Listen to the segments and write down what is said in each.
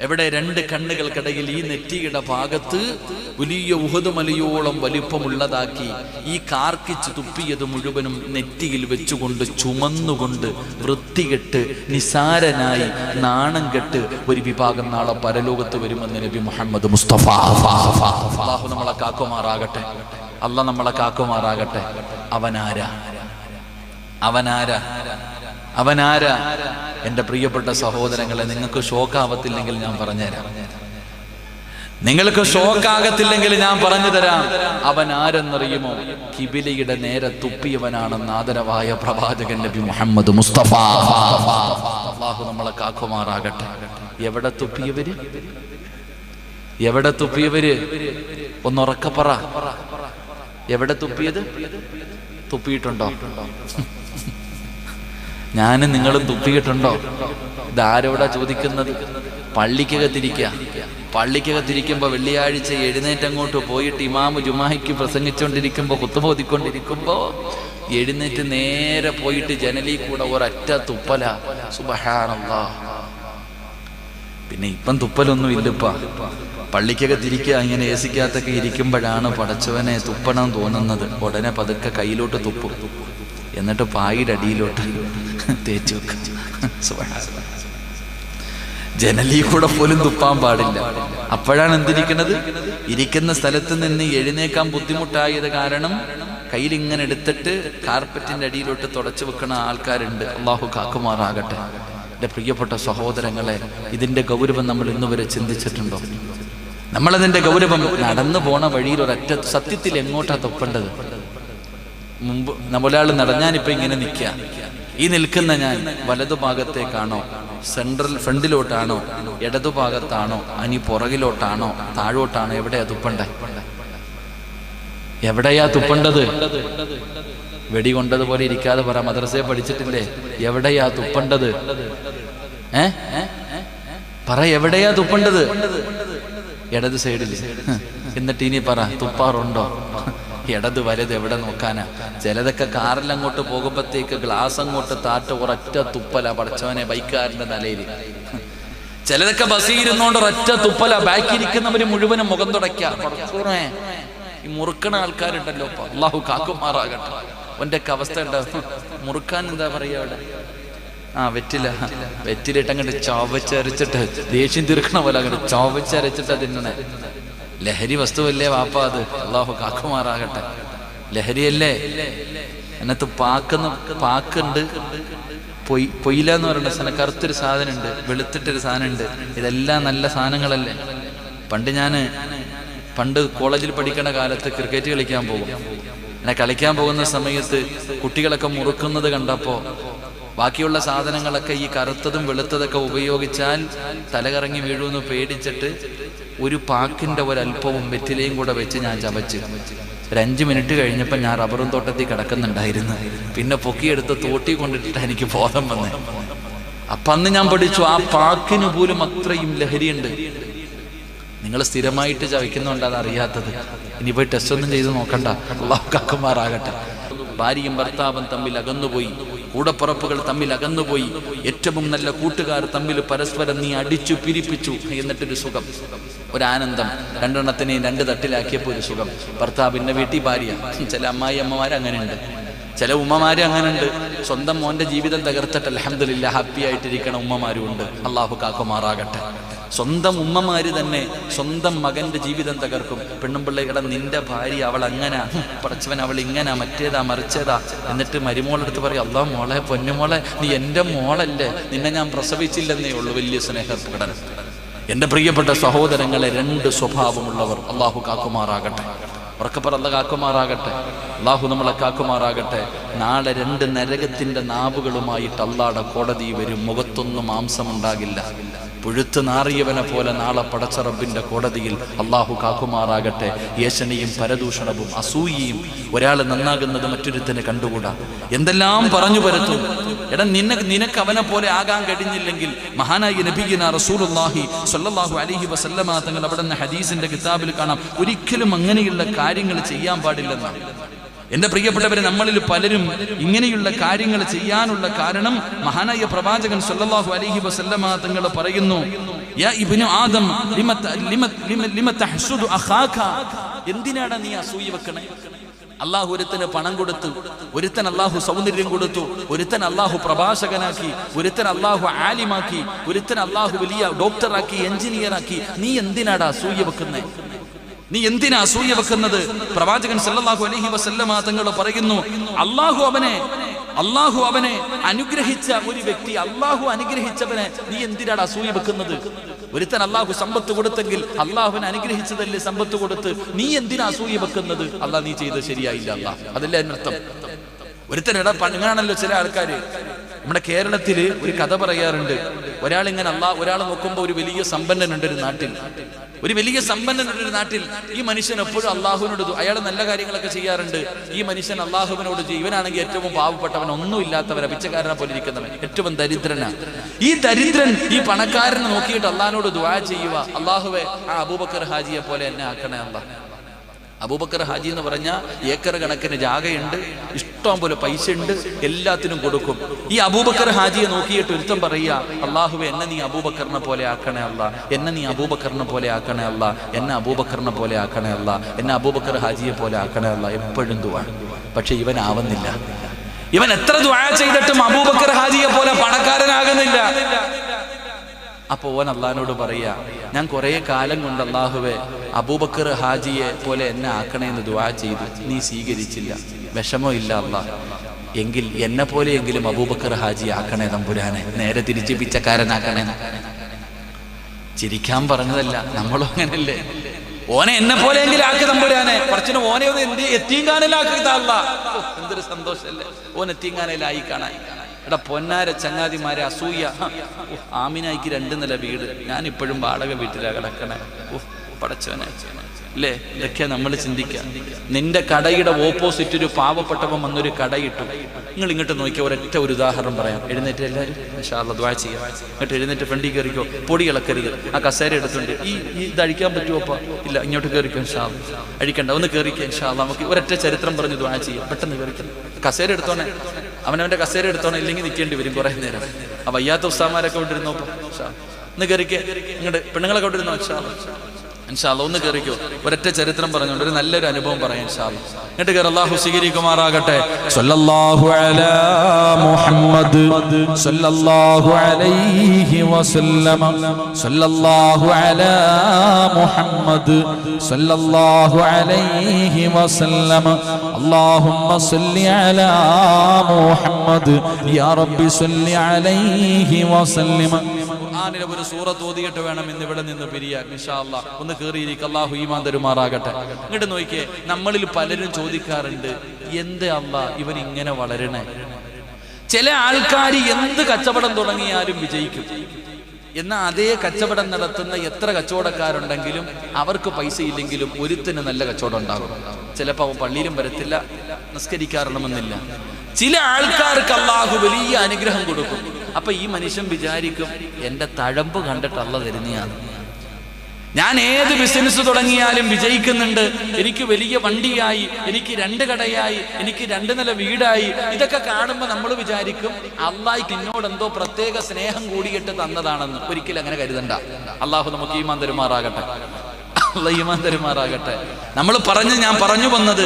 എവിടെ രണ്ട് കണ്ണുകൾക്കിടയിൽ ഈ നെറ്റിയുടെ ഭാഗത്ത് വലിയ ഉഹദ് മലയോളം വലിപ്പമുള്ളതാക്കി ഈ കാർക്കിച്ച് തുപ്പിയത് മുഴുവനും നെറ്റിയിൽ വെച്ചുകൊണ്ട് ചുമന്നുകൊണ്ട് വൃത്തികെട്ട് നിസാരനായി നാണം കെട്ട് ഒരു വിഭാഗം നാളെ പരലോകത്ത് വരുമെന്ന് നബി മുഹമ്മദ് മുസ്തഫ. അല്ലാഹു നമ്മളെ കാക്കുമാറാകട്ടെ. അല്ലാഹ് നമ്മളെ കാക്കുമാറാകട്ടെ. അവനാരാ? എൻ്റെ പ്രിയപ്പെട്ട സഹോദരങ്ങളെ, നിങ്ങൾക്ക് ഷോക്കാവത്തില്ലെങ്കിൽ ഞാൻ പറഞ്ഞുതരാം. നിങ്ങൾക്ക് ഷോക്കാകത്തില്ലെങ്കിൽ ഞാൻ പറഞ്ഞു തരാം. അവൻ ആരെന്നറിയുമോ? കിബിലയുടെ നേരെ തുപ്പിയവനാണെന്ന് ആദരവായ പ്രവാചകൻ നബി മുഹമ്മദ് മുസ്തഫ. അല്ലാഹു നമ്മളെ കാക്കുമാറാകട്ടെ. എവിടെ തുപ്പിയവര്? ഒന്നുറക്കെ പറ. എവിടെ തുപ്പിയത്? തുപ്പിയിട്ടുണ്ടോ? ഞാനും നിങ്ങളും തുപ്പിയിട്ടുണ്ടോ? ഇതാരോടാ ചോദിക്കുന്നത്? പള്ളിക്കകത്തിരിക്കുമ്പോ വെള്ളിയാഴ്ച എഴുന്നേറ്റങ്ങോട്ട് പോയിട്ട് ഇമാമു ജുമാഹിക്ക് പ്രസംഗിച്ചുകൊണ്ടിരിക്കുമ്പോ ഖുത്ബ ഓതിക്കൊണ്ടിരിക്കുമ്പോ എഴുന്നേറ്റ് നേരെ പോയിട്ട് ജനലിൽ കൂടെ ഒരൊറ്റ തുപ്പല. സുബ്ഹാനല്ലാഹ്. പിന്നെ ഇപ്പം തുപ്പലൊന്നും ഇല്ലപ്പാ. പള്ളിക്കകത്തിരിക്കുക, ഇങ്ങനെ ഏസിക്കകത്തൊക്കെ ഇരിക്കുമ്പോഴാണ് പടച്ചവനെ തുപ്പണം തോന്നുന്നത്. ഉടനെ പതുക്കെ കയ്യിലോട്ട് തുപ്പും, എന്നിട്ട് പായുടെ അടിയിലോട്ട് തേച്ചു വെക്കും. ജനലിൽ കൂടെ പോലും തുപ്പാൻ പാടില്ല. അപ്പോഴാണ് എന്തിരിക്കുന്നത്? ഇരിക്കുന്ന സ്ഥലത്ത് നിന്ന് എഴുന്നേക്കാൻ ബുദ്ധിമുട്ടായത് കാരണം കയ്യിൽ ഇങ്ങനെ എടുത്തിട്ട് കാർപ്പറ്റിന്റെ അടിയിലോട്ട് തുടച്ചു വെക്കണ ആൾക്കാരുണ്ട്. അല്ലാഹു കാക്കുമാറാകട്ടെ. എൻ്റെ പ്രിയപ്പെട്ട സഹോദരങ്ങളെ, ഇതിന്റെ ഗൗരവം നമ്മൾ ഇന്നുവരെ ചിന്തിച്ചിട്ടുണ്ടോ? നമ്മളതിന്റെ ഗൗരവം നടന്നു പോണ വഴിയിൽ ഒരൊറ്റ സത്യത്തിൽ എങ്ങോട്ടാ തുപ്പേണ്ടത്? മുമ്പ് നമ്മളൊരാൾ നടഞ്ഞാനിപ്പോ ഇങ്ങനെ നിൽക്കുക. ഈ നിൽക്കുന്ന ഞാൻ വലതുഭാഗത്തേക്കാണോ, ഫ്രണ്ടിലോട്ടാണോ, ഇടതുഭാഗത്താണോ, അനി പുറകിലോട്ടാണോ, താഴോട്ടാണോ? എവിടെയാ തുപ്പേണ്ടത്? വെടി കൊണ്ടതുപോലെ ഇരിക്കാതെ പറ. മദ്രസയെ പഠിച്ചിട്ടില്ലേ? എവിടെയാ തുപ്പേണ്ടത്? പറ, എവിടെയാ തുപ്പേണ്ടത്? ഇടത് സൈഡിൽ. എന്നിട്ട് ഇനി പറ, തുപ്പാറുണ്ടോ? ഇടത് വലത് എവിടെ നോക്കാനാ? ചിലതൊക്കെ കാറിൽ അങ്ങോട്ട് പോകുമ്പോഴത്തേക്ക് ഗ്ലാസ് അങ്ങോട്ട് താറ്റ ഒരൊറ്റ തുപ്പല പടച്ചവനെ ബൈക്കാരന്റെ തലയിൽ. ചിലതൊക്കെ ബസ്സിരുന്നോണ്ട് ഒരൊറ്റ തുപ്പല. ബാക്കിരിക്കുന്നവര് മുഴുവനും മുഖം തുടയ്ക്ക. ഈ മുറുക്കണ ആൾക്കാരുണ്ടല്ലോ, അല്ലാഹു കാക്കുമാറാകട്ടെ. അവന്റെ ഒക്കെ അവസ്ഥ ഉണ്ടാവും. മുറുക്കാൻ എന്താ പറയാ അവിടെ? വെറ്റിലിട്ട് അങ്ങോട്ട് ചവച്ചരച്ചിട്ട് ദേഷ്യം തീർക്കണ പോലെ അങ്ങോട്ട് ചവച്ചരച്ചിട്ട് തിന്നണേ. ലഹരി വസ്തുവല്ലേ വാപ്പ അത്? അല്ലാഹു കാക്കുമാറാകട്ടെ. ലഹരിയല്ലേ? അതിനകത്ത് പാക്കുണ്ട്, പൊയ്ല എന്ന് പറയുന്ന സാധനം, കറുത്തൊരു സാധനം ഉണ്ട്, വെളുത്തിട്ടൊരു സാധനം ഉണ്ട്. ഇതെല്ലാം നല്ല സാധനങ്ങളല്ലേ? പണ്ട് കോളേജിൽ പഠിക്കുന്ന കാലത്ത് ക്രിക്കറ്റ് കളിക്കാൻ പോകും. അങ്ങനെ കളിക്കാൻ പോകുന്ന സമയത്ത് കുട്ടികളൊക്കെ മുറുക്കുന്നത് കണ്ടപ്പോ ബാക്കിയുള്ള സാധനങ്ങളൊക്കെ ഈ കറുത്തതും വെളുത്തതൊക്കെ ഉപയോഗിച്ചാൽ തലകറങ്ങി വീഴുമെന്ന് പേടിച്ചിട്ട് ഒരു പാക്കിന്റെ ഒരല്പവും വെറ്റിലയും കൂടെ വെച്ച് ഞാൻ ചവച്ച്. ഒരു 5 മിനിറ്റ് കഴിഞ്ഞപ്പോൾ ഞാൻ റബ്ബറും തോട്ടത്തിൽ കിടക്കുന്നുണ്ടായിരുന്നു. പിന്നെ പൊക്കിയെടുത്ത് തോട്ടി കൊണ്ടിട്ടിട്ട് എനിക്ക് ബോധം വന്നേ. അപ്പൊ അന്ന് ഞാൻ പഠിച്ചു, ആ പാക്കിന് പോലും അത്രയും ലഹരിയുണ്ട്. നിങ്ങൾ സ്ഥിരമായിട്ട് ചവയ്ക്കുന്നുണ്ട്, അതറിയാത്തത്. ഇനി പോയി ടെസ്റ്റ് ഒന്നും ചെയ്ത് നോക്കണ്ട. അല്ലാഹു കാക്കുമാറാകട്ടെ. ഭാര്യയും ഭർത്താവും തമ്മിൽ അകന്നുപോയി, കൂടപ്പുറപ്പുകൾ തമ്മിൽ അകന്നുപോയി, ഏറ്റവും നല്ല കൂട്ടുകാർ തമ്മിൽ പരസ്പരം നീ അടിച്ചു പിരിപ്പിച്ചു, എന്നിട്ടൊരു സുഖം, ഒരാനന്ദം. 2 എണ്ണത്തിനെയും 2 തട്ടിലാക്കിയപ്പോൾ ഒരു സുഖം. ഭർത്താവിൻ്റെ വീട്ടിൽ ഭാര്യ. ചില അമ്മായി അമ്മമാർ അങ്ങനെയുണ്ട്, ചില ഉമ്മമാര് അങ്ങനെയുണ്ട്. സ്വന്തം മോന്റെ ജീവിതം തകർത്തിട്ട് അൽഹംദുലില്ലാ ഹാപ്പി ആയിട്ടിരിക്കണ ഉമ്മമാരും ഉണ്ട്. അല്ലാഹു കാക്കുമാറാകട്ടെ. സ്വന്തം ഉമ്മമാര് തന്നെ സ്വന്തം മകന്റെ ജീവിതം തകർക്കും. പെണ്ണുമ്പിള്ളയുടെ നിന്റെ ഭാര്യ അവൾ അങ്ങനെ, പടച്ചവൻ അവൾ ഇങ്ങനെ, മറ്റേതാ മറിച്ചേതാ. എന്നിട്ട് മരുമോളെടുത്ത് പറയും, അല്ലാ മോളെ, പൊന്നുമോളെ, നീ എൻ്റെ മോളല്ലേ, നിന്നെ ഞാൻ പ്രസവിച്ചില്ലെന്നേ ഉള്ളൂ. വലിയ സ്നേഹപ്രകടനം. എൻ്റെ പ്രിയപ്പെട്ട സഹോദരങ്ങളെ, 2 സ്വഭാവമുള്ളവർ അല്ലാഹു കാക്കുമാറാകട്ടെ. ഉറക്കപ്പറ, അല്ലാഹു കാക്കുമാറാകട്ടെ. അല്ലാഹു നമ്മളെ കാക്കുമാറാകട്ടെ. നാളെ 2 നരകത്തിന്റെ നാവുകളുമായിട്ട് അല്ലാഹുടെ കോടതി വരും. മുഖത്തൊന്നും മാംസമുണ്ടാകില്ല. പുഴുത്ത് നാറിയവനെ പോലെ നാളെ പടച്ച റബ്ബിന്റെ കോടതിയിൽ. അല്ലാഹു കാക്കുമാറാകട്ടെ. ഏശനയും പരദൂഷണവും അസൂയയും, ഒരാൾ നന്നാകുന്നത് മറ്റൊരുത്തനെ കണ്ടുകൂടാ, എന്തെല്ലാം പറഞ്ഞു പരത്തും. എടാ, നിനക്ക് അവനെ പോലെ ആകാൻ കഴിഞ്ഞില്ലെങ്കിൽ മഹാനായ നബിയിന റസൂലുള്ളാഹി സ്വല്ലല്ലാഹു അലൈഹി വസല്ലമ തങ്ങൾ അവിടെ നിന്ന് ഹദീസിന്റെ കിതാബിൽ കാണാം, ഒരിക്കലും അങ്ങനെയുള്ള കാര്യങ്ങൾ ചെയ്യാൻ പാടില്ലെന്നാണ്. എന്റെ പ്രിയപ്പെട്ടവരെ, നമ്മളിൽ പലരും ഇങ്ങനെയുള്ള കാര്യങ്ങൾ ചെയ്യാനുള്ള കാരണം മഹാനായ പ്രവാചകൻ സല്ലല്ലാഹു അലൈഹി വസല്ലമ തങ്ങൾ പറയുന്നു, യാ ഇബ്നു ആദം ലിമ തഹ്സുദു അഖാക, എന്തിനാണ് നീ അസൂയ വെക്കണേ? അള്ളാഹു ഒരുത്തന് പണം കൊടുത്തു, ഒരുത്തൻ അള്ളാഹു സൗന്ദര്യം കൊടുത്തു, ഒരുത്തൻ അള്ളാഹു പ്രഭാഷകനാക്കി, ഒരുത്തൻ അള്ളാഹു ആലിമാക്കി, ഒരുത്തൻ അള്ളാഹു വലിയ ഡോക്ടറാക്കി, എഞ്ചിനീയറാക്കി. നീ എന്തിനാടാ അസൂയ വെക്കുന്നേ? നീ എന്തിനാ അസൂയ വെക്കുന്നത്? പ്രവാചകൻ സല്ലല്ലാഹു അലൈഹി വസല്ലമ തങ്ങൾ പറയുന്നു, അള്ളാഹു അവനെ അനുഗ്രഹിച്ച ഒരു വ്യക്തി, അള്ളാഹു അനുഗ്രഹിച്ചവനെ നീ എന്തിനാണ് അസൂയ വെക്കുന്നത്? ഒരുത്തൻ അള്ളാഹു സമ്പത്ത് കൊടുത്തെങ്കിൽ അള്ളാഹുവിനെ അനുഗ്രഹിച്ചതല്ലേ സമ്പത്ത് കൊടുത്ത്, നീ എന്തിനാ അസൂയ വെക്കുന്നത്? അള്ളാഹ് നീ ചെയ്തത് ശരിയായില്ല, അള്ളാഹ് അതല്ലേ അതിനർത്ഥം. ഒരുത്തൻ ഇങ്ങനാണല്ലോ ചില ആൾക്കാര്. നമ്മുടെ കേരളത്തിൽ ഒരു കഥ പറയാറുണ്ട്. ഒരാൾ നോക്കുമ്പോൾ ഒരു വലിയ സമ്പന്നനുണ്ട് ഒരു നാട്ടിൽ, ഒരു വലിയ സമ്പന്നനുണ്ട് ഒരു നാട്ടിൽ. ഈ മനുഷ്യൻ എപ്പോഴും അള്ളാഹുവിനോട്, അയാൾ നല്ല കാര്യങ്ങളൊക്കെ ചെയ്യാറുണ്ട്. ഈ മനുഷ്യൻ അള്ളാഹുവിനോട് ഇവനാണെങ്കിൽ ഏറ്റവും പാവപ്പെട്ടവൻ, ഒന്നും ഇല്ലാത്തവൻ, പിച്ചക്കാരനെ പോലെ ഇരിക്കുന്നവൻ, ഏറ്റവും ദരിദ്രനാണ്. ഈ ദരിദ്രൻ ഈ പണക്കാരനെ നോക്കിയിട്ട് അള്ളാഹിനോട് ദുആ ചെയ്യുക, അള്ളാഹുവേ ആ അബൂബക്കർ ഹാജിയെ പോലെ എന്നെ ആക്കണേ അല്ലാഹ്. അബൂബക്കർ ഹാജി എന്ന് പറഞ്ഞാൽ ഏക്കർ കണക്കിന് ജാഗയുണ്ട്, ഇഷ്ടം പോലെ പൈസ ഉണ്ട്, എല്ലാത്തിനും കൊടുക്കും. ഈ അബൂബക്കർ ഹാജിയെ നോക്കിയിട്ട് ഒരുത്തം പറയുക, അള്ളാഹുവേ എന്നെ നീ അബൂബക്കറിനെ പോലെ ആക്കണേ അല്ലാ, എന്നെ നീ അബൂബക്കറിനെ പോലെ ആക്കണേ അല്ലാ, എന്നെ അബൂബക്കറിനെ പോലെ ആക്കണേ അല്ലാ, എന്നെ അബൂബക്കർ ഹാജിയെ പോലെ ആക്കണേ അല്ലാ. എപ്പോഴും ദുആ. പക്ഷെ ഇവനാവുന്നില്ല. ഇവൻ എത്ര ദുആ ചെയ്തിട്ടും അബൂബക്കർ ഹാജിയെ പോലെ പണക്കാരനാകുന്നില്ല. അപ്പൊ ഓൻ അള്ളാഹിനോട് പറയാ, ഞാൻ കുറെ കാലം കൊണ്ട് അള്ളാഹുവെ അബൂബക്കർ ഹാജിയെ പോലെ എന്നെ ആക്കണേന്ന് ദുആ ചെയ്തു, നീ സ്വീകരിച്ചില്ല. വിഷമോ ഇല്ല അള്ളാഹ്, എങ്കിൽ എന്നെ പോലെയെങ്കിലും അബൂബക്കർ ഹാജി ആക്കണേ തമ്പുരാനെ, നേരെ തിരിച്ച് പിച്ചക്കാരനാക്കണേ. ചിരിക്കാൻ പറഞ്ഞതല്ല, നമ്മളും അങ്ങനല്ലേ. ഓനെ എന്നെ പോലെയെങ്കിലും ആക്കി തമ്പുരാനെ, കുറച്ചിന് ഓനെ ഒന്ന് എത്തീങ്കാനയിലാക്കിയതാ അല്ലാഹ്. എന്തൊരു സന്തോഷല്ലേ ഓൻ എത്തീങ്കാനയിലായി കാണാൻ. എടാ പൊന്നാര ചങ്ങാതിമാരെ, അസൂയ. ആമിനായിക്ക് 2 നില വീട്, ഞാൻ ഇപ്പോഴും വാടക വീട്ടിലാ കിടക്കണേ. പടച്ചവനെ അല്ലേ, ഇതൊക്കെ നമ്മൾ ചിന്തിക്കാം. നിന്റെ കടയുടെ ഓപ്പോസിറ്റ് ഒരു പാവപ്പെട്ടവൻ വന്നൊരു കടയിട്ടു. നിങ്ങൾ ഇങ്ങോട്ട് നോക്കിയാൽ ഒരൊറ്റ ഒരു ഉദാഹരണം പറയാം. എഴുന്നേറ്റ് എല്ലാവരും ഇൻഷാ അല്ലാഹ് ദുആ ചെയ്യാം. എന്നിട്ട് എഴുന്നേറ്റ് ഫ്രണ്ടിൽ കയറിക്കോ, പൊടി ഇളക്കരുത്. ആ കസേര എടുത്തുണ്ട്, ഇത് അഴിക്കാൻ പറ്റുമോ? അപ്പ ഇല്ല, ഇങ്ങോട്ട് കയറിക്കോ ഇൻഷാ അല്ലാഹ്. അഴിക്കണ്ട, ഒന്ന് കയറിക്കോ ഇൻഷാ അല്ലാഹ്. നമുക്ക് ഒരൊറ്റ ചരിത്രം പറഞ്ഞ് ദുആ ചെയ്യാം. പെട്ടെന്ന് കയറിക്കോ, കസേര എടുത്തോണേ, അവനവന്റെ കസേര എടുത്തോണേ, ഇല്ലെങ്കിൽ നിൽക്കേണ്ടി വരും കുറെ നേരം. ആ വയ്യാത്ത ഉസ്താമാരൊക്കെ കൊണ്ടിരുന്നോ, ഒന്ന് കയറിക്കേ. ഇങ്ങോട്ട് പെണ്ണുങ്ങളൊക്കെ കൊണ്ടിരുന്നോ ഇൻഷാ അല്ലാഹ്. ഇൻഷാ അല്ലാഹ് ഒന്ന് കയറിക്കോ. ഒരൊറ്റ ചരിത്രം പറഞ്ഞുകൊണ്ട് ഒരു നല്ലൊരു അനുഭവം പറയാം ഇൻഷാ അല്ലാഹ്. എന്നിട്ട് കയറി. അല്ലാഹു സ്വീകരിക്കുമാറാകട്ടെ. സല്ലല്ലാഹു അലാ മുഹമ്മദ് സല്ലല്ലാഹു അലൈഹി വസല്ലം, സല്ലല്ലാഹു അലാ മുഹമ്മദ് സല്ലല്ലാഹു അലൈഹി വസല്ലം. അല്ലാഹുമ്മ സല്ലി അലാ മുഹമ്മദ് യാ റബ്ബി സല്ലി അലൈഹി വസല്ലം. ഖുർആനിലെ ഒരു സൂറത്ത് ഓതിയിട്ട് വേണം ഇന്ന് ഇവിടെ നിന്ന് പിരിയാൻ ഇൻഷാ അല്ലാഹ്. ഒന്ന് കേറിയിരിക്കുക. അല്ലാഹു ഈമാൻ തരുമാറാകട്ടെ. ഇങ്ങോട്ട് നോക്കിയേ, നമ്മളിൽ പലരും ചോദിക്കാറുണ്ട്, എന്ത് അല്ലാഹ് ഇവൻ ഇങ്ങനെ വളരണേ? ചില ആൾക്കാർ എന്ത് കച്ചവടം തുടങ്ങിയാലും വിജയിക്കും. എന്നാൽ അതേ കച്ചവടം നടത്തുന്ന എത്ര കച്ചവടക്കാരുണ്ടെങ്കിലും അവർക്ക് പൈസ ഇല്ലെങ്കിലും ഒരുത്തിന് നല്ല കച്ചവടം ഉണ്ടാകും. ചിലപ്പോൾ അവൻ പള്ളിയിലും വരത്തില്ല, നിസ്കരിക്കാറണമെന്നില്ല. ചില ആൾക്കാർക്ക് അല്ലാഹു വലിയ അനുഗ്രഹം കൊടുക്കും. അപ്പൊ ഈ മനുഷ്യൻ വിചാരിക്കും, എന്റെ തഴമ്പ് കണ്ടിട്ട് അല്ലാഹ് തരുന്നതാണ്. ഞാൻ ഏത് ബിസിനസ് തുടങ്ങിയാലും വിജയിക്കുന്നുണ്ട്, എനിക്ക് വലിയ വണ്ടിയായി, എനിക്ക് 2 കടയായി, എനിക്ക് 2 നില വീടായി. ഇതൊക്കെ കാണുമ്പോൾ നമ്മൾ വിചാരിക്കും അല്ലാഹ് എന്നോട് എന്തോ പ്രത്യേക സ്നേഹം കൂടിയിട്ട് തന്നതാണെന്ന്. ഒരിക്കലും അങ്ങനെ കരുതണ്ട. അല്ലാഹു നമുക്ക് ഈമാൻ തരുമാറാകട്ടെ. അല്ലാഹ് ഈമാൻ തരുമാറാകട്ടെ. ഞാൻ പറഞ്ഞു വന്നത്,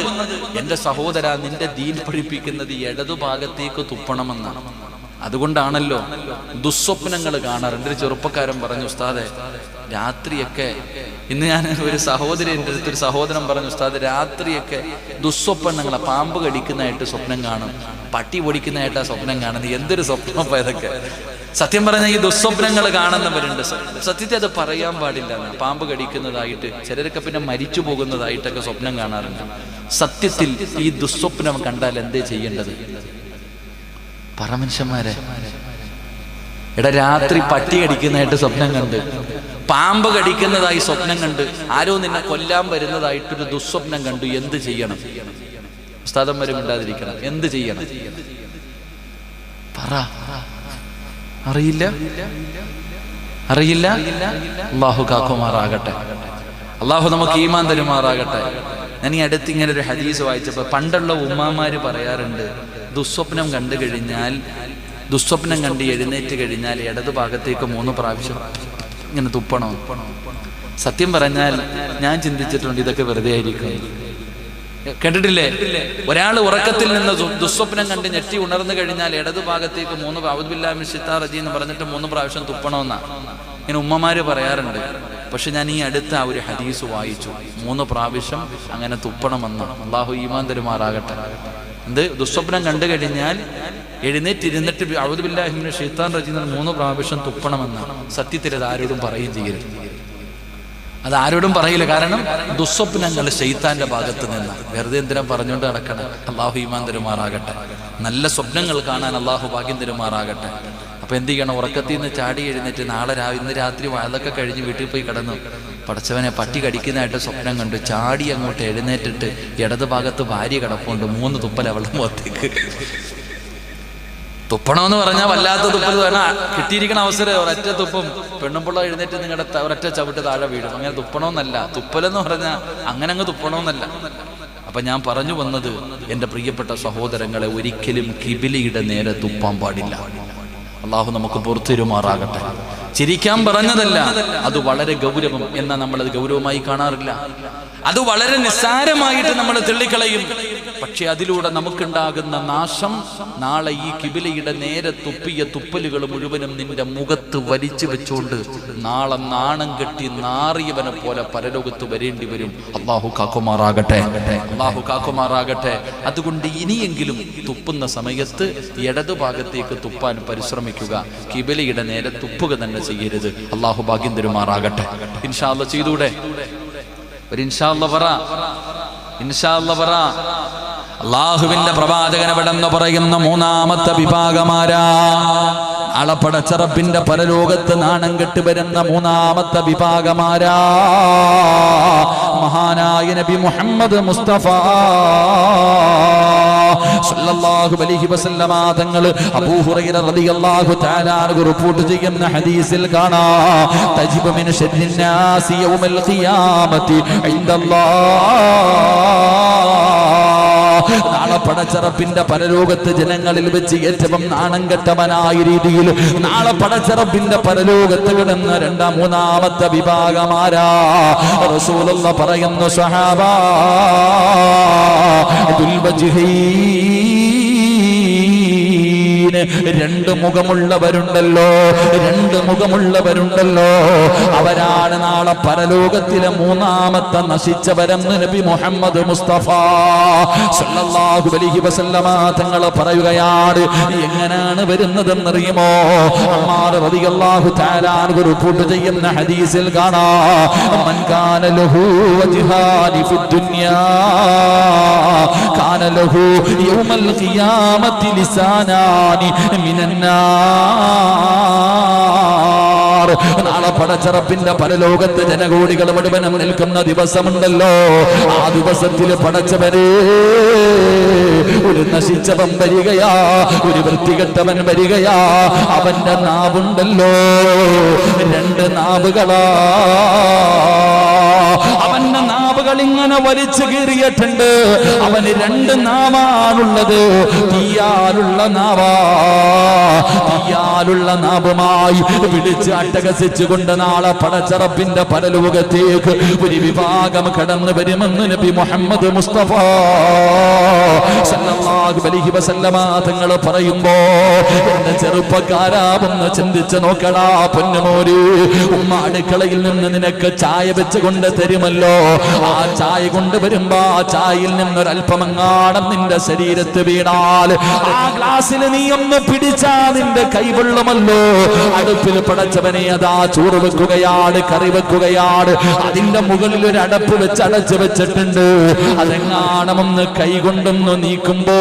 എന്റെ സഹോദര, നിന്റെ ദീൻ പഠിപ്പിക്കുന്നത് ഇടതുഭാഗത്തേക്ക് തുപ്പണമെന്നാണ്. അതുകൊണ്ടാണല്ലോ ദുസ്വപ്നങ്ങൾ കാണാറുണ്ട്. ഒരു ചെറുപ്പക്കാരൻ പറഞ്ഞു, ഉസ്താദെ രാത്രിയൊക്കെ, ഇന്ന് ഞാൻ ഒരു സഹോദരി, എൻ്റെ അടുത്തൊരു സഹോദരൻ പറഞ്ഞു, ഉസ്താദ് രാത്രിയൊക്കെ ദുസ്വപ്നങ്ങളെ, പാമ്പ് കടിക്കുന്നതായിട്ട് സ്വപ്നം കാണും, പട്ടി പൊടിക്കുന്നതായിട്ടാ സ്വപ്നം കാണുന്നത്. എന്തൊരു സ്വപ്നം ഇതൊക്കെ. സത്യം പറഞ്ഞാൽ ഈ ദുസ്വപ്നങ്ങൾ കാണുന്നവരുണ്ട്. സത്യത്തെ അത് പറയാൻ പാടില്ല. പാമ്പ് കടിക്കുന്നതായിട്ട്, ചിലരൊക്കെ പിന്നെ മരിച്ചു പോകുന്നതായിട്ടൊക്കെ സ്വപ്നം കാണാറുണ്ട്. സത്യത്തിൽ ഈ ദുസ്വപ്നം കണ്ടാൽ എന്തേ ചെയ്യേണ്ടത്? പറ മനുഷ്യന്മാരെ. എടാ, രാത്രി പട്ടി കടിക്കുന്നതായിട്ട് സ്വപ്നം കണ്ട്, പാമ്പ് കടിക്കുന്നതായി സ്വപ്നം കണ്ട്, ആരോ നിന്നെ കൊല്ലാൻ വരുന്നതായിട്ടൊരു ദുസ്വപ്നം കണ്ടു, എന്ത് ചെയ്യണം? ഉസ്താദന്മാരും മിണ്ടാതിരിക്കണം. എന്ത് ചെയ്യണം? പറ. അറിയില്ല. അല്ലാഹു കാക്കുമാറാകട്ടെ. അല്ലാഹു നമുക്ക് ഈമാൻ തരുമാറാകട്ടെ. ഞാൻ ഈ അടുത്ത് ഇങ്ങനെ ഒരു ഹദീസ് വായിച്ചപ്പോൾ പണ്ടുള്ള ഉമ്മാമാര് പറയാറുണ്ട്, ദുസ്വപ്നം കണ്ടു കഴിഞ്ഞാൽ, ദുസ്വപ്നം കണ്ട് എഴുന്നേറ്റ് കഴിഞ്ഞാൽ ഇടതു ഭാഗത്തേക്ക് 3 പ്രാവശ്യം ഇങ്ങനെ തുപ്പണോ. സത്യം പറഞ്ഞാൽ ഞാൻ ചിന്തിച്ചിട്ടുണ്ട് ഇതൊക്കെ വെറുതെ ആയിരിക്കും. കേട്ടിട്ടില്ലേ? ഒരാൾ ഉറക്കത്തിൽ നിന്ന് ദുസ്വപ്നം കണ്ട് ഞെട്ടി ഉണർന്നു കഴിഞ്ഞാൽ ഇടതു ഭാഗത്തേക്ക് 3 ഔദു ബില്ലാഹി മിനശ് ശൈത്താനിർ റജീം എന്ന് പറഞ്ഞിട്ട് 3 പ്രാവശ്യം തുപ്പണമെന്നാ ഇങ്ങനെ ഉമ്മമാര് പറയാറുണ്ട്. പക്ഷെ ഞാൻ ഈ അടുത്ത ആ ഒരു ഹദീസ് വായിച്ചു, 3 പ്രാവശ്യം അങ്ങനെ തുപ്പണമെന്ന്. അള്ളാഹു ഈമാൻ തരുമാറാകട്ടെ. എന്ത് ദുസ്വപ്നം കണ്ടു കഴിഞ്ഞാൽ എഴുന്നേറ്റിരുന്നിട്ട് ഔദു ബില്ലാഹി മിനശ് ശൈത്താനിർ റജീം 3 പ്രാവശ്യം തുപ്പണമെന്ന്. സത്യത്തിൽ അത് ആരോടും പറയുകയും ചെയ്യരുത്. അത് ആരോടും പറയില്ല. കാരണം ദുസ്വപ്നങ്ങൾ ശൈത്താന്റെ ഭാഗത്ത് നിന്ന്. വെറുതെ എന്തിനാ പറഞ്ഞുകൊണ്ട് നടക്കണം. അള്ളാഹു ഈമാൻ തരുമാറാകട്ടെ. നല്ല സ്വപ്നങ്ങൾ കാണാൻ അള്ളാഹു ഭാഗ്യം തരുമാറാകട്ടെ. അപ്പൊ എന്ത് ചെയ്യണം? ഉറക്കത്തിൽ നിന്ന് ചാടി എഴുന്നേറ്റ് ഇന്ന് രാത്രി അതൊക്കെ കഴിഞ്ഞ് വീട്ടിൽ പോയി കിടന്നു. പടച്ചവനെ പട്ടി കടിക്കുന്നതായിട്ട് സ്വപ്നം കണ്ടു. ചാടി അങ്ങോട്ട് എഴുന്നേറ്റിട്ട് ഇടത് ഭാഗത്ത് ഭാര്യ കിടപ്പുണ്ട്. 3 തുപ്പൽ അവളുടെ മുഖത്തേക്ക്. തുപ്പണമെന്ന് പറഞ്ഞാൽ വല്ലാത്ത തുപ്പൽ പറഞ്ഞാൽ കിട്ടിയിരിക്കുന്ന അവസരം ഒരൊറ്റ തുപ്പും. പെണ്ണുമ്പുള്ള എഴുന്നേറ്റ് നിങ്ങളുടെ ഒരൊറ്റ ചവിട്ട് താഴെ വീഴും. അങ്ങനെ തുപ്പണമെന്നല്ല. തുപ്പലെന്ന് പറഞ്ഞാൽ അങ്ങനെ അങ്ങ് തുപ്പണമെന്നല്ല. അപ്പൊ ഞാൻ പറഞ്ഞു വന്നത്, എൻ്റെ പ്രിയപ്പെട്ട സഹോദരങ്ങളെ, ഒരിക്കലും കിബിലിയുടെ നേരെ തുപ്പാൻ പാടില്ല. അള്ളാഹു നമുക്ക് പുറത്തിരുമാറാകട്ടെ. ചിരിക്കാൻ പറഞ്ഞതല്ല, അത് വളരെ ഗൗരവം. എന്നാൽ നമ്മളത് ഗൗരവമായി കാണാറില്ല. അത് വളരെ നിസ്സാരമായിട്ട് നമ്മൾ തള്ളിക്കളയും. പക്ഷെ അതിലൂടെ നമുക്കുണ്ടാകുന്ന നാശം, നാളെ ഈ കിബിലയുടെ നേരെ തുപ്പിയ തുപ്പലുകൾ മുഴുവനും നിന്റെ മുഖത്ത് വലിച്ചു വെച്ചുകൊണ്ട് നാളെ നാണം കെട്ടി നാറിയവനെ പോലെ പരലോകത്ത് വരേണ്ടി വരും. അള്ളാഹു കാക്കുമാറാകട്ടെ, അള്ളാഹു കാക്കുമാറാകട്ടെ. അതുകൊണ്ട് ഇനിയെങ്കിലും തുപ്പുന്ന സമയത്ത് ഇടതു ഭാഗത്തേക്ക് തുപ്പാൻ പരിശ്രമിക്കുക. കിബിലയുടെ നേരെ തുപ്പുക തന്നെ ചെയ്യരുത്. അള്ളാഹു ഭാഗ്യം തരുമാറാകട്ടെ. ഇൻഷാ അല്ലാഹ് ചെയ്തൂടെ? ഒരു ഇൻഷാ അല്ലാഹ് പറ, ഇൻഷാ അല്ലാഹ് പറ. അള്ളാഹുവിന്റെ പ്രവാചകനവിടെന്ന് പറയുന്ന 3ാമത്തെ വിഭാഗമാരാ? അളപ്പടച്ചറപ്പിന്റെ പരലോകത്ത് നാണം കെട്ട് വരുന്ന 3ാമത്തെ വിഭാഗമാരാ? മഹാനായ നബി മുഹമ്മദ് മുസ്തഫ സല്ലല്ലാഹു അലൈഹി വസല്ലമ തങ്ങൾ അബൂ ഹുറൈറ റളിയല്ലാഹു തആല അൻഹു റിപ്പോർട്ട് ചെയ്യുന്ന ഹദീസിൽ കാണാം, തജിബു മിൻ ശർരിൻ നാസി യൗമൽ ഖിയാമത്തി ഇൻദല്ലാഹ്. നാളെ പടച്ചറപ്പിന്റെ പരലോകത്ത് ജനങ്ങളിൽ വെച്ച് ഏറ്റവും നാണം കെട്ടവനായ രീതിയിൽ നാളെ പടച്ചറപ്പിന്റെ പരലോകത്ത് കിടന്ന 3ാമത്തെ വിഭാഗമാരാ? റസൂലുള്ളാഹി പറയുന്നു, സ്വഹാബാ രണ്ട് മുഖമുള്ളവരുണ്ടല്ലോ, 2 മുഖമുള്ളവരുണ്ടല്ലോ. അവരാണ് നാളെ പരലോകത്തിലെ 3ാമത്തെ നശിച്ചവരെന്ന് നബി മുഹമ്മദ് മുസ്തഫ സല്ലല്ലാഹു അലൈഹി വസല്ലമ തങ്ങൾ പറയുകയാണ്. എങ്ങനെയാണ് വരുന്നതെന്നറിയുമോ? അമ്മാർ റളിയല്ലാഹു തആല അൻഹു റിപ്പോർട്ട് ചെയ്യുന്ന ഹദീസിൽ കാണാം, മൻ കാന ലഹു വജ്ഹാനി ഫിദ്ദുനിയാ കാന ലഹു യൗമൽ ഖിയാമത്തി ലിസാനാനി മിനന്നാർ. നാളെ പടച്ചറപ്പിന്റെ പരലോകത്ത് ജനകോടികൾ മുഴുവനും നിൽക്കുന്ന ദിവസമുണ്ടല്ലോ. ആ ദിവസത്തിൽ പടച്ചവരെ ഒരു നശിച്ചവൻ വരികയാ, ഒരു വൃത്തികെട്ടവൻ വരികയാ. അവന്റെ നാവുണ്ടല്ലോ 2 നാവുകളാ. അവന്റെ നാവുകൾ ഇങ്ങനെ വലിച്ചു കീറിയിട്ടുണ്ട്. അവന് 2 നാവാണുള്ളത്. തീയാലുള്ള നാവാ. തീയാലുള്ള നാവുമായി വിളിച്ച് അട്ടഹസിച്ചുകൊണ്ട് നാളെ പടച്ചറപ്പിന്റെ പരലോകത്തേക്ക് ഒരു വിഭാഗം കടന്നു വരുമെന്ന് നബി മുഹമ്മദ് മുസ്തഫ സല്ലല്ലാഹു അലൈഹി വസല്ലമ തങ്ങൾ പറയുമ്പോ, എന്റെ ചെറുപ്പക്കാരാ ഒന്ന് ചിന്തിച്ചു നോക്കടാ പൊന്നുമോര്. ഉമ്മ അടുക്കളയിൽ നിന്ന് നിനക്ക് ചായ വെച്ച് കൊണ്ട് തരുമല്ലോ. ആ ചായ കൊണ്ടുവരുമ്പോ ആ ചായയിൽ നിന്നൊരൽപ്പമങ്ങാടം നിന്റെ ശരീരത്ത് വീണാൽ ആ ഗ്ലാസ്സിൽ നീ ഒന്ന് പിടിച്ചാ നിന്റെ കൈവെള്ളുമല്ലോ. അടുപ്പിൽ പടച്ചവനെ അതാ ചോറ് വെക്കുകയാണ്, കറി വെക്കുകയാണ്. അതിന്റെ മുകളിൽ ഒരു അടപ്പ് വെച്ച് അടച്ചു വെച്ചിട്ടുണ്ട്. അതെങ്ങാണമെന്ന് കൈകൊണ്ടൊന്ന് നീക്കുമ്പോ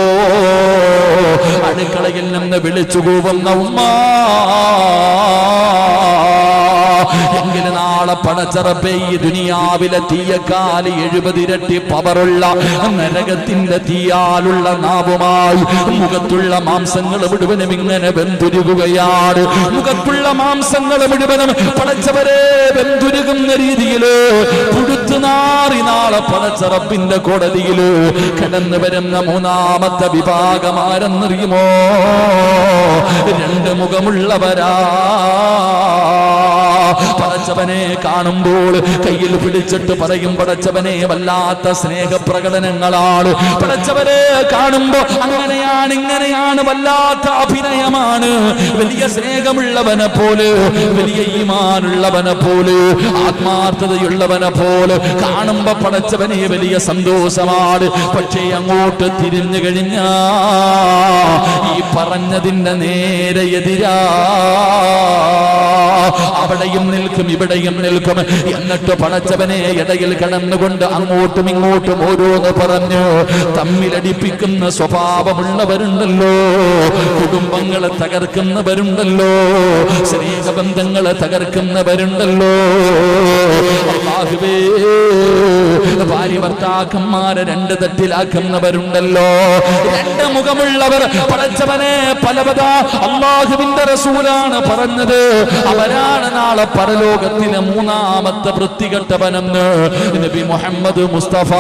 അടുക്കളയിൽ നിന്ന് വിളിച്ചു കൂവുന്ന ഉമ്മ. എങ്കിലും നാളെ പടച്ചറപ്പേ ഈ ദുനിയാവിലെ തീയക്കാല് 70 ഇരട്ടി പവറുള്ള നരകത്തിന്റെ തീയാലുള്ള നാവുമായി മുഖത്തുള്ള മാംസങ്ങൾ മുഴുവനും ഇങ്ങനെ വെന്തുരുകുകയാണ്. മുഖത്തുള്ള മാംസങ്ങൾ മുഴുവനും പടച്ചവരെ വെന്തുരുകുന്ന രീതിയിൽ പുഴുത്തു ചൂടുനാറി നാളെ പടച്ച റബ്ബിന്റെ കോടതിയിൽ കടന്നു വരുന്ന മൂന്നാമത്തെ വിഭാഗമാരെന്നറിയുമോ? രണ്ട് മുഖമുള്ളവരാ. പടച്ചവനെ കാണുമ്പോൾ കയ്യിൽ പിടിച്ചിട്ട് പറയും, പടച്ചവനെ വല്ലാത്ത സ്നേഹപ്രകടനങ്ങളാണ്. പടച്ചവനെ കാണുമ്പോ അങ്ങനെയാണ് ഇങ്ങനെയാണ്, വല്ലാത്ത അഭിനയമാണ്. വലിയ സ്നേഹമുള്ളവനെ പോലെ, വലിയ ഈമാനുള്ളവനെ പോലെ, ആത്മാർത്ഥതയുള്ളവനെ പോലെ കാണുമ്പോ പടച്ചവനെ വലിയ സന്തോഷമാണ്. പക്ഷേ അങ്ങോട്ട് തിരിഞ്ഞു കഴിഞ്ഞാ ഈ പറഞ്ഞതിന്റെ നേരെ എതിരാ. അവിടെയും നിൽക്കും ഇവിടെയും നിൽക്കും. എന്നിട്ട് പടച്ചവനെ ഇടയിൽ കടന്നുകൊണ്ട് അങ്ങോട്ടും ഇങ്ങോട്ടും ഓരോന്ന് പറഞ്ഞു തമ്മിലടിപ്പിക്കുന്ന സ്വഭാവമുള്ളവരുണ്ടല്ലോ, കുടുംബങ്ങളെ തകർക്കുന്നവരുണ്ടല്ലോ, സ്നേഹബന്ധങ്ങളെ തകർക്കുന്നവരുണ്ടല്ലോ. അല്ലാഹുവേ, ഭാര്യ ഭർത്താക്കന്മാരെ രണ്ട് തട്ടിലാക്കുന്നവരുണ്ടല്ലോ, രണ്ട് മുഖമുള്ളവർ. പടച്ചവനെ പലവത അല്ലാഹുവിന്റെ റസൂലാണ് പറഞ്ഞത്, അവരാണ് നാളെ പരലോകത്തിലെ മൂന്നാമത്തെ വൃത്തികെട്ടവനെന്ന് നബി മുഹമ്മദ് മുസ്തഫ.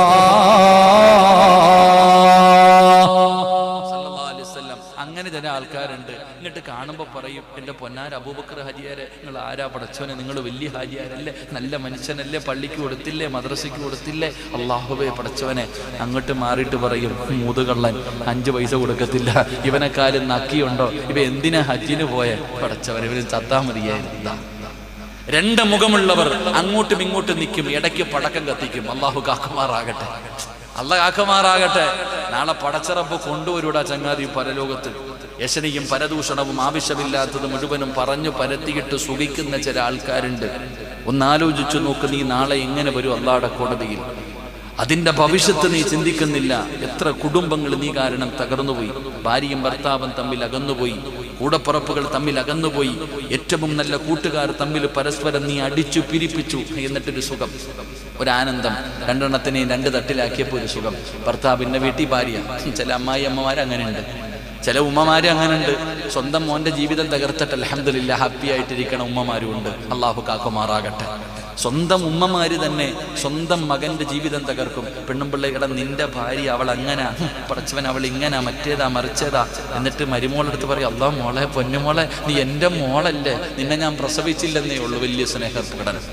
അങ്ങനെ ചില ആൾക്കാരുണ്ട്, എന്നിട്ട് കാണുമ്പോൾ പറയും, എൻ്റെ പൊന്നാര അബൂബക്കർ ഹാജിയാരെ നിങ്ങൾ ആരാ പടച്ചവനെ, നിങ്ങൾ വലിയ ഹാജിയാരല്ലേ, നല്ല മനുഷ്യനല്ലേ, പള്ളിക്ക് കൊടുത്തില്ലേ, മദ്രസയ്ക്ക് കൊടുത്തില്ലേ. അല്ലാഹുവേ പടച്ചവനെ അങ്ങോട്ട് മാറിയിട്ട് പറയും, മുതുകള്ളൻ, 5 പൈസ കൊടുക്കത്തില്ല, ഇവനെക്കാലും നക്കിയുണ്ടോ, ഇവ എന്തിനാ ഹജ്ജിന് പോയ പടച്ചവനെ, ഇവന് ചത്താ മതിയായിരുന്നു. രണ്ട് മുഖമുള്ളവർ അങ്ങോട്ടും ഇങ്ങോട്ടും നിൽക്കും, ഇടയ്ക്ക് പടക്കം കത്തിക്കും. അല്ലാഹു കാക്കുമാറാകട്ടെ, അല്ലാഹ് കാക്കുമാറാകട്ടെ. നാളെ പടച്ചറബ് കൊണ്ടുവരൂടാ ചങ്ങാതി പരലോകത്ത്. യശനിയും പരദൂഷണവും ആവശ്യമില്ലാത്തത് മുഴുവനും പറഞ്ഞു പരത്തിയിട്ട് സുഖിക്കുന്ന ചില ആൾക്കാരുണ്ട്. ഒന്നാലോചിച്ചു നോക്ക്, നീ നാളെ എങ്ങനെ വരും അല്ലാഹുവിന്റെ കോടതിയിൽ? അതിന്റെ ഭവിഷ്യത്ത് നീ ചിന്തിക്കുന്നില്ല. എത്ര കുടുംബങ്ങൾ നീ കാരണം തകർന്നുപോയി, ഭാര്യയും ഭർത്താവും തമ്മിൽ അകന്നുപോയി, കൂടപ്പുറപ്പുകൾ തമ്മിൽ അകന്നുപോയി, ഏറ്റവും നല്ല കൂട്ടുകാർ തമ്മിൽ പരസ്പരം നീ അടിച്ചു പിരിപ്പിച്ചു. എന്നിട്ടൊരു സുഖം, ഒരാനന്ദം, രണ്ടെണ്ണത്തിനെയും 2 തട്ടിലാക്കിയപ്പോൾ ഒരു സുഖം. ഭർത്താവിന്റെ വീട്ടിൽ ഭാര്യ, ചില അമ്മായി അമ്മമാർ അങ്ങനെയുണ്ട്, ചില ഉമ്മമാര് അങ്ങനെയുണ്ട്. സ്വന്തം മോന്റെ ജീവിതം തകർത്തിട്ട് അൽഹംദുലില്ലാ ഹാപ്പി ആയിട്ടിരിക്കണ ഉമ്മമാരും ഉണ്ട്. അല്ലാഹു കാക്കുമാറാകട്ടെ. സ്വന്തം ഉമ്മമാര് തന്നെ സ്വന്തം മകന്റെ ജീവിതം തകർക്കും. പെണ്ണുമ്പിള്ളയുടെ നിന്റെ ഭാര്യ അവൾ അങ്ങനെ, പടച്ചവൻ അവൾ ഇങ്ങനെ, മറ്റേതാ മറിച്ചേതാ. എന്നിട്ട് മരുമോളെടുത്ത് പറയും, അല്ലാഹ് മോളെ, പൊന്നുമോളെ, നീ എൻ്റെ മോളല്ലേ, നിന്നെ ഞാൻ പ്രസവിച്ചില്ലെന്നേ ഉള്ളൂ. വലിയ സ്നേഹപ്രകടനം.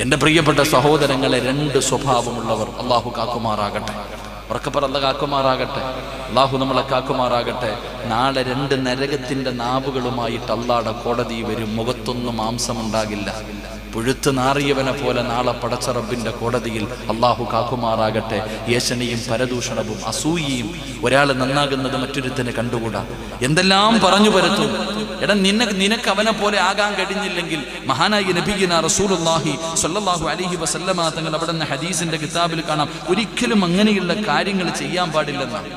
എൻ്റെ പ്രിയപ്പെട്ട സഹോദരങ്ങളെ, 2 സ്വഭാവമുള്ളവർ അല്ലാഹു കാക്കുമാറാകട്ടെ. ഉറക്കപ്പറ അല്ലാഹ് കാക്കുമാറാകട്ടെ. അല്ലാഹു നമ്മളെ കാക്കുമാറാകട്ടെ. നാളെ 2 നരകത്തിന്റെ നാവുകളുമായിട്ട് അല്ലാഹുവിന്റെ കോടതി വരും. മുഖത്തൊന്നും മാംസമുണ്ടാകില്ല. പുഴുത്ത് നാറിയവനെ പോലെ നാളെ പടച്ച റബ്ബിന്റെ കോടതിയിൽ അല്ലാഹു കാക്കുമാറാകട്ടെ. യേശനിയും പരദൂഷണവും അസൂയയും, ഒരാൾ നന്നാകുന്നത് മറ്റൊരുത്തനെ കണ്ടുകൂടാ, എന്തെല്ലാം പറഞ്ഞു പരത്തും. എടാ, നിനക്ക് അവനെ പോലെ ആകാൻ കഴിഞ്ഞില്ലെങ്കിൽ മഹാനായ നബിയുനാ റസൂലുള്ളാഹി സ്വല്ലല്ലാഹു അലൈഹി വസല്ലമ തങ്ങൾ അവിടെ ഹദീസിന്റെ കിതാബിൽ കാണാം, ഒരിക്കലും അങ്ങനെയുള്ള കാര്യങ്ങൾ ചെയ്യാൻ പാടില്ലെന്നാണ്.